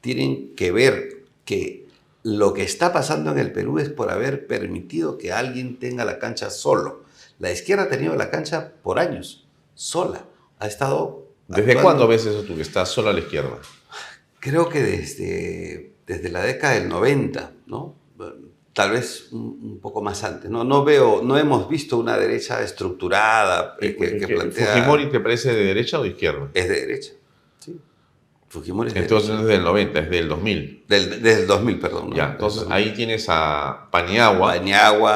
tienen que ver que lo que está pasando en el Perú es por haber permitido que alguien tenga la cancha solo. La izquierda ha tenido la cancha por años, sola. Ha estado... ¿Desde cuándo ves eso tú, que estás sola a la izquierda? Creo que desde la década del 90, ¿no? Tal vez un poco más antes. No hemos visto una derecha estructurada que plantea... ¿Fujimori te parece de derecha o de izquierda? Es de derecha, sí. Fujimori es de entonces derecha. no es del 90, es del 2000. Desde el 2000, perdón. ¿no? Ya, entonces ahí tienes a Paniagua,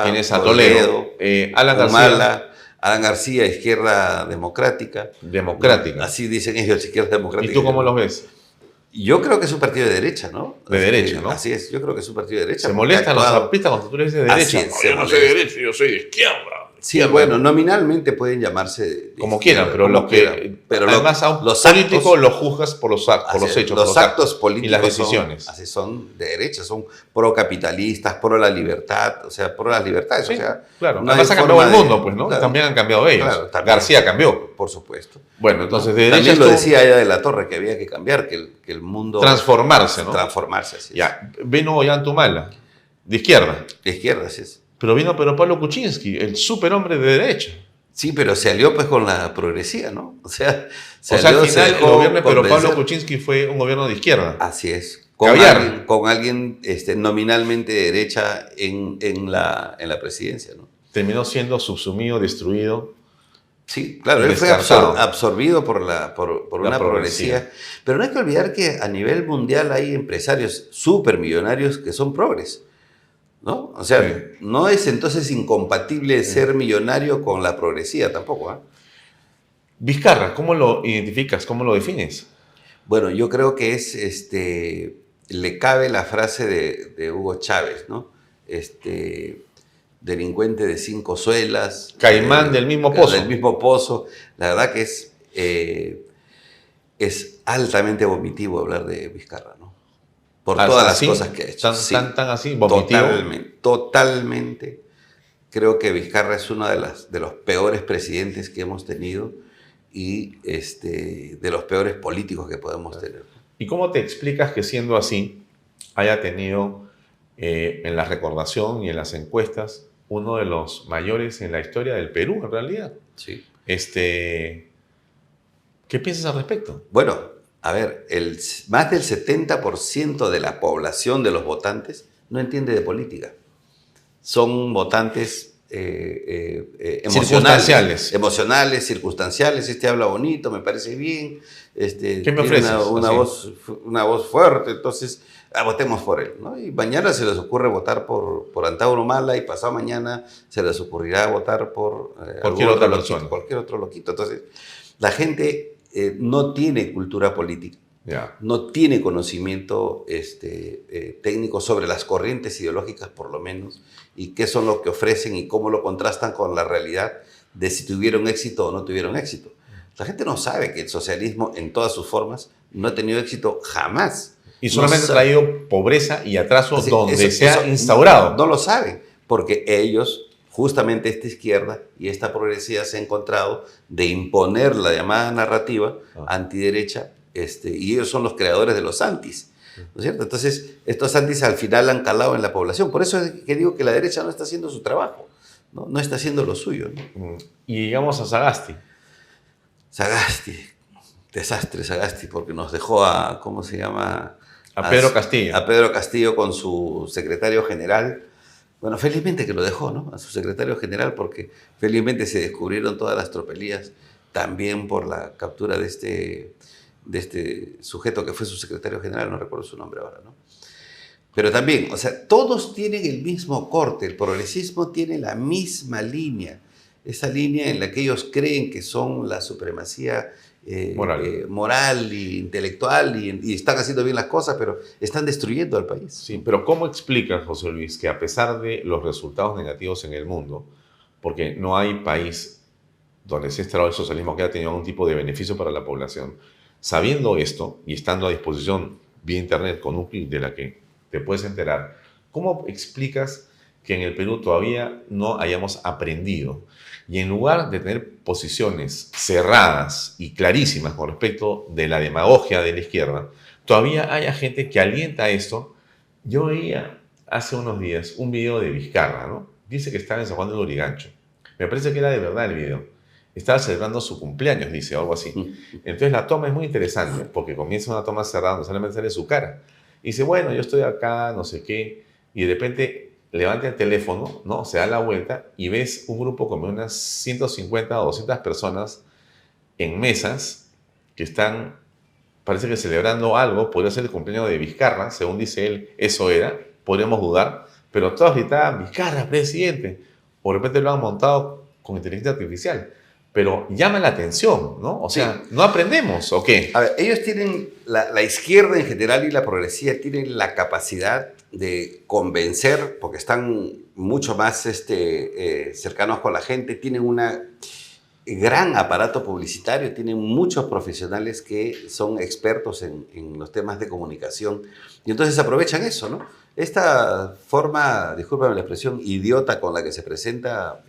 tienes a Toledo, Alan García. Alan García, izquierda democrática. Democrática. Así dicen ellos, izquierda democrática. ¿Y tú cómo los ves? Yo creo que es un partido de derecha, ¿no? De derecha, ¿no? Así es, yo creo que es un partido de derecha. Se molestan los zapistas cuando tú eres de derecha. Yo no soy de derecha, yo soy de izquierda. Sí, bueno, nominalmente pueden llamarse como quieran, pero lo que pero además a un político lo juzgas por los hechos, los actos políticos y las decisiones. Así son de derecha, son procapitalistas, pro la libertad, o sea, pro las libertades. Sí, o sea, claro. Además ha cambiado el mundo, pues, ¿no? Claro, también han cambiado ellos. Claro, García cambió. Por supuesto. Bueno, entonces de derecha también lo decía ella de la Torre, que había que cambiar, que el mundo... Transformarse, ¿no? Transformarse, así es. Ya, vino Ollantumala, de izquierda. De izquierda, así es. Pero vino Pablo Kuczynski, el superhombre de derecha. Sí, pero se alió pues con la progresía, ¿no? O sea al final el gobierno de Pablo Kuczynski fue un gobierno de izquierda. Así es. Con alguien nominalmente de derecha en la presidencia, ¿no? Terminó siendo subsumido, destruido. Sí, claro, él fue absorbido por una progresía. Pero no hay que olvidar que a nivel mundial hay empresarios supermillonarios que son progres, ¿no? O sea, sí. No es entonces incompatible ser millonario con la progresía tampoco, ¿eh? Vizcarra, ¿cómo lo identificas? ¿Cómo lo defines? Bueno, yo creo que es, le cabe la frase de Hugo Chávez, ¿no? Delincuente de 5 suelas. Caimán del mismo pozo. Del mismo pozo. La verdad que es altamente vomitivo hablar de Vizcarra, ¿no? Por todas las cosas que ha hecho. ¿Tan así? ¿Vomitivo? Totalmente. Creo que Vizcarra es uno de los peores presidentes que hemos tenido y de los peores políticos que podemos tener. ¿Y cómo te explicas que siendo así haya tenido en la recordación y en las encuestas uno de los mayores en la historia del Perú, en realidad? Sí. ¿Qué piensas al respecto? Bueno, a ver, más del 70% de la población de los votantes no entiende de política. Son votantes emocionales, circunstanciales. Habla bonito, me parece bien. ¿Qué me ofreces? Una voz fuerte, entonces votemos por él, ¿no? Y mañana se les ocurre votar por Antauro Humala y pasado mañana se les ocurrirá votar por cualquier otra persona. Cualquier otro loquito. Entonces, la gente no tiene cultura política. Yeah. No tiene conocimiento técnico sobre las corrientes ideológicas, por lo menos, y qué son lo que ofrecen y cómo lo contrastan con la realidad de si tuvieron éxito o no tuvieron éxito. La gente no sabe que el socialismo en todas sus formas no ha tenido éxito jamás. Y solamente ha traído pobreza y atraso donde se ha instaurado. No lo saben, porque ellos, justamente esta izquierda y esta progresía se ha encontrado de imponer la llamada narrativa antiderecha, y ellos son los creadores de los antis. ¿no es cierto? Entonces, estos antis al final han calado en la población. Por eso es que digo que la derecha no está haciendo su trabajo, no está haciendo lo suyo, ¿no? Y llegamos a Sagasti. Sagasti, desastre Sagasti, porque nos dejó a, ¿cómo se llama? A Pedro Castillo. A Pedro Castillo con su secretario general. Bueno, felizmente que lo dejó, ¿no? A su secretario general, porque felizmente se descubrieron todas las tropelías, también por la captura de este sujeto que fue su secretario general, no recuerdo su nombre ahora, ¿no? Pero también, o sea, todos tienen el mismo corte, el progresismo tiene la misma línea, esa línea en la que ellos creen que son la supremacía moral e intelectual y están haciendo bien las cosas, pero están destruyendo al país. Sí, pero ¿cómo explicas, José Luis, que a pesar de los resultados negativos en el mundo, porque no hay país donde se ha instalado el socialismo que haya tenido algún tipo de beneficio para la población, sabiendo esto y estando a disposición vía internet con un clic de la que te puedes enterar, ¿cómo explicas que en el Perú todavía no hayamos aprendido? Y en lugar de tener posiciones cerradas y clarísimas con respecto de la demagogia de la izquierda, todavía haya gente que alienta esto. Yo veía hace unos días un video de Vizcarra, ¿no? Dice que estaba en San Juan del Lurigancho. Me parece que era de verdad el video. Estaba celebrando su cumpleaños, dice, o algo así. Entonces la toma es muy interesante, porque comienza una toma cerrada donde solamente sale su cara. Y dice, bueno, yo estoy acá, no sé qué, y de repente levanta el teléfono, ¿no? Se da la vuelta y ves un grupo como unas 150 o 200 personas en mesas que están, parece que celebrando algo, podría ser el cumpleaños de Vizcarra, según dice él, eso era, podríamos dudar, pero todos gritaban, Vizcarra, presidente, o de repente lo han montado con inteligencia artificial. Pero llama la atención, ¿no? O sea, sí. ¿No aprendemos o qué? A ver, ellos tienen, la izquierda en general y la progresía tienen la capacidad de convencer, porque están mucho más cercanos con la gente, tienen un gran aparato publicitario, tienen muchos profesionales que son expertos en los temas de comunicación, y entonces aprovechan eso, ¿no? Esta forma, discúlpame la expresión, idiota con la que se presenta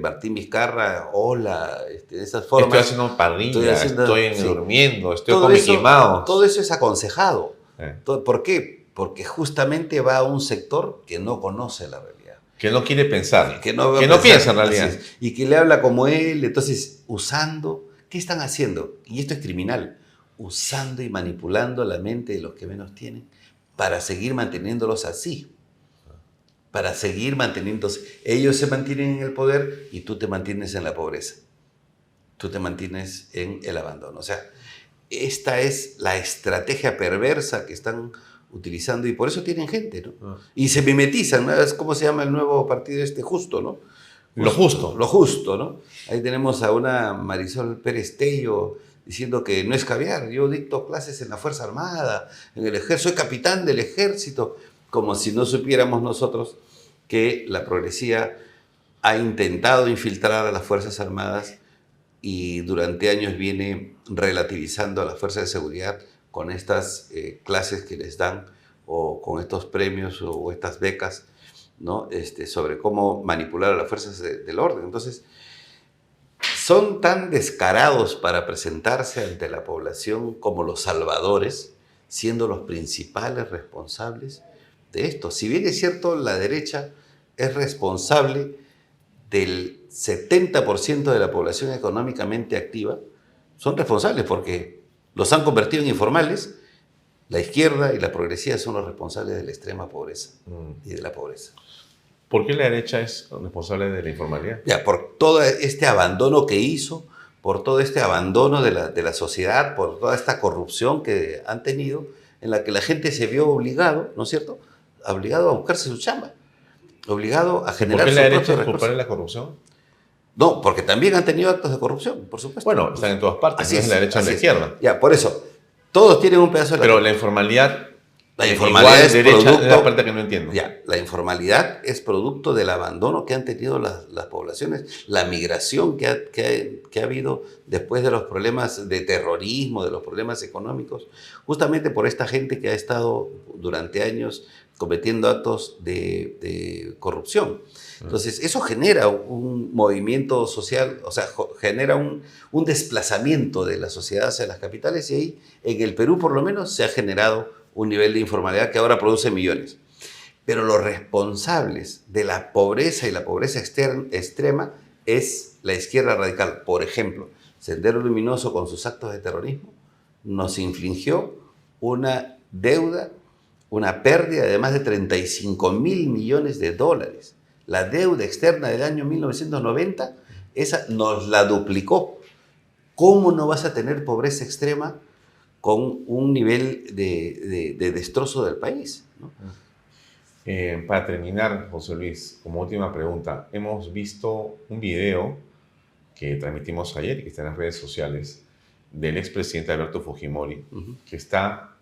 Martín Vizcarra, hola, de esas formas. Estoy haciendo parrilla, estoy durmiendo, estoy con Mickey Mouse. Todo eso es aconsejado. ¿Por qué? Porque justamente va a un sector que no conoce la realidad. Que no quiere pensar. Que no piensa en realidad. Y que le habla como él. Entonces, usando, ¿qué están haciendo? Y esto es criminal. Usando y manipulando la mente de los que menos tienen para seguir manteniéndolos así. Para seguir manteniéndose. Ellos se mantienen en el poder y tú te mantienes en la pobreza. Tú te mantienes en el abandono. O sea, esta es la estrategia perversa que están utilizando y por eso tienen gente, ¿no? Y se mimetizan, ¿no? Es como se llama el nuevo partido justo, ¿no? Lo justo. Lo justo, ¿no? Ahí tenemos a una Marisol Pérez Tello diciendo que no es caviar. Yo dicto clases en la Fuerza Armada, en el Ejército, soy capitán del Ejército. Como si no supiéramos nosotros que la progresía ha intentado infiltrar a las Fuerzas Armadas y durante años viene relativizando a las Fuerzas de Seguridad con estas clases que les dan o con estos premios o estas becas, ¿no? Sobre cómo manipular a las fuerzas del orden. Entonces, son tan descarados para presentarse ante la población como los salvadores, siendo los principales responsables de esto. Si bien es cierto, la derecha es responsable del 70% de la población económicamente activa, son responsables porque los han convertido en informales. La izquierda y la progresía son los responsables de la extrema pobreza y de la pobreza. ¿Por qué la derecha es responsable de la informalidad? Ya, por todo este abandono que hizo, por todo este abandono de la sociedad, por toda esta corrupción que han tenido, en la que la gente se vio obligado, ¿no es cierto?, obligado a buscarse su chamba, obligado a generar su propio recurso. ¿Por qué la derecha es culpable de la corrupción? No, porque también han tenido actos de corrupción, por supuesto. Bueno, están en todas partes, así no es la derecha o la izquierda. Ya, por eso, todos tienen un pedazo de la Pero la informalidad... La informalidad es producto, es la parte que no entiendo. Ya, la informalidad es producto del abandono que han tenido las poblaciones, la migración que ha habido después de los problemas de terrorismo, de los problemas económicos, justamente por esta gente que ha estado durante años cometiendo actos de corrupción. Entonces, eso genera un movimiento social, o sea, genera un desplazamiento de la sociedad hacia las capitales, y ahí, en el Perú por lo menos, se ha generado un nivel de informalidad que ahora produce millones. Pero los responsables de la pobreza y la pobreza extrema es la izquierda radical. Por ejemplo, Sendero Luminoso, con sus actos de terrorismo, nos infligió una deuda, una pérdida de más de 35.000 millones de dólares. La deuda externa del año 1990, esa nos la duplicó. ¿Cómo no vas a tener pobreza extrema con un nivel de destrozo del país, ¿no? Para terminar, José Luis, como última pregunta, hemos visto un video que transmitimos ayer y que está en las redes sociales del expresidente Alberto Fujimori, que está,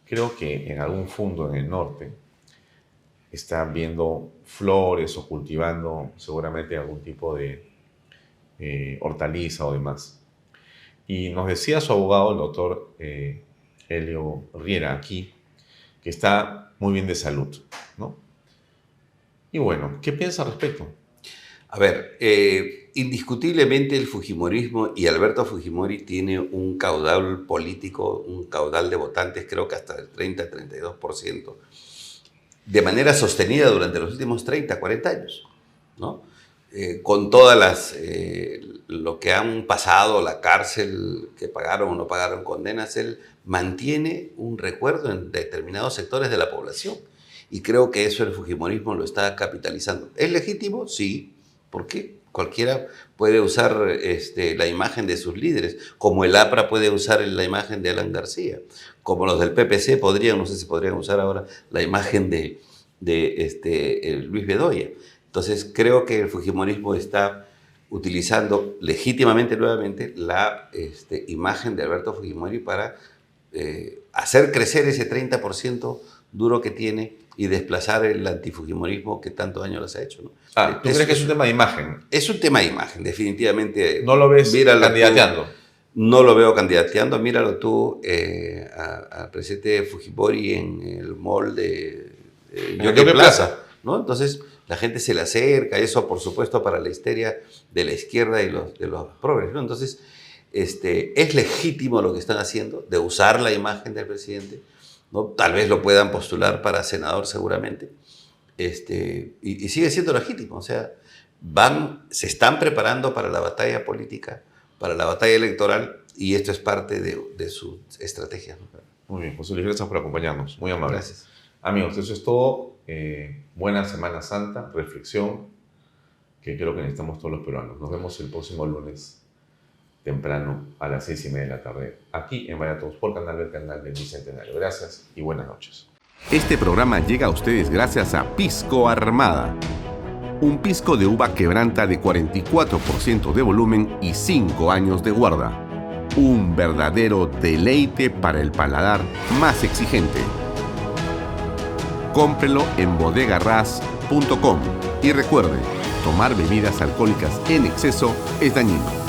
creo que en algún fondo en el norte, está viendo flores o cultivando seguramente algún tipo de hortaliza o demás. Y nos decía su abogado, el doctor Helio Riera, aquí, que está muy bien de salud, ¿no? Y bueno, ¿qué piensa al respecto? A ver, indiscutiblemente el fujimorismo y Alberto Fujimori tiene un caudal político, un caudal de votantes, creo que hasta del 30-32%, de manera sostenida durante los últimos 30, 40 años, ¿no? Con todas lo que han pasado, la cárcel, que pagaron o no pagaron condenas, él mantiene un recuerdo en determinados sectores de la población. Y creo que eso el fujimorismo lo está capitalizando. ¿Es legítimo? Sí, porque cualquiera puede usar la imagen de sus líderes, como el APRA puede usar la imagen de Alan García, como los del PPC podrían, no sé si podrían usar ahora la imagen de Luis Bedoya. Entonces creo que el fujimorismo está utilizando legítimamente nuevamente la imagen de Alberto Fujimori para hacer crecer ese 30% duro que tiene y desplazar el antifujimorismo que tanto daño les ha hecho, ¿no? ¿Tú crees que es un tema de imagen? Es un tema de imagen, definitivamente. ¿No lo ves candidateando? No lo veo candidateando. Míralo tú al presidente Fujimori en el mall de Yoke Plaza, ¿no? Entonces la gente se le acerca, eso por supuesto para la histeria de la izquierda y de los progres, ¿no? Entonces es legítimo lo que están haciendo, de usar la imagen del presidente, ¿no? Tal vez lo puedan postular para senador seguramente, y sigue siendo legítimo. O sea, se están preparando para la batalla política, para la batalla electoral, y esto es parte de su estrategia, ¿no? Muy bien, José Luis, gracias por acompañarnos. Muy amable. Gracias. Amigos, eso es todo. Buena Semana Santa, reflexión, que creo que necesitamos todos los peruanos. Nos vemos el próximo lunes temprano a las 6:30 de la tarde, aquí en Vaya Todos por el canal del Bicentenario. Gracias y buenas noches. Este programa llega a ustedes gracias a Pisco Armada. Un pisco de uva quebranta de 44% de volumen y 5 años de guarda. Un verdadero deleite para el paladar más exigente. Cómprelo en bodegarras.com y recuerde, tomar bebidas alcohólicas en exceso es dañino.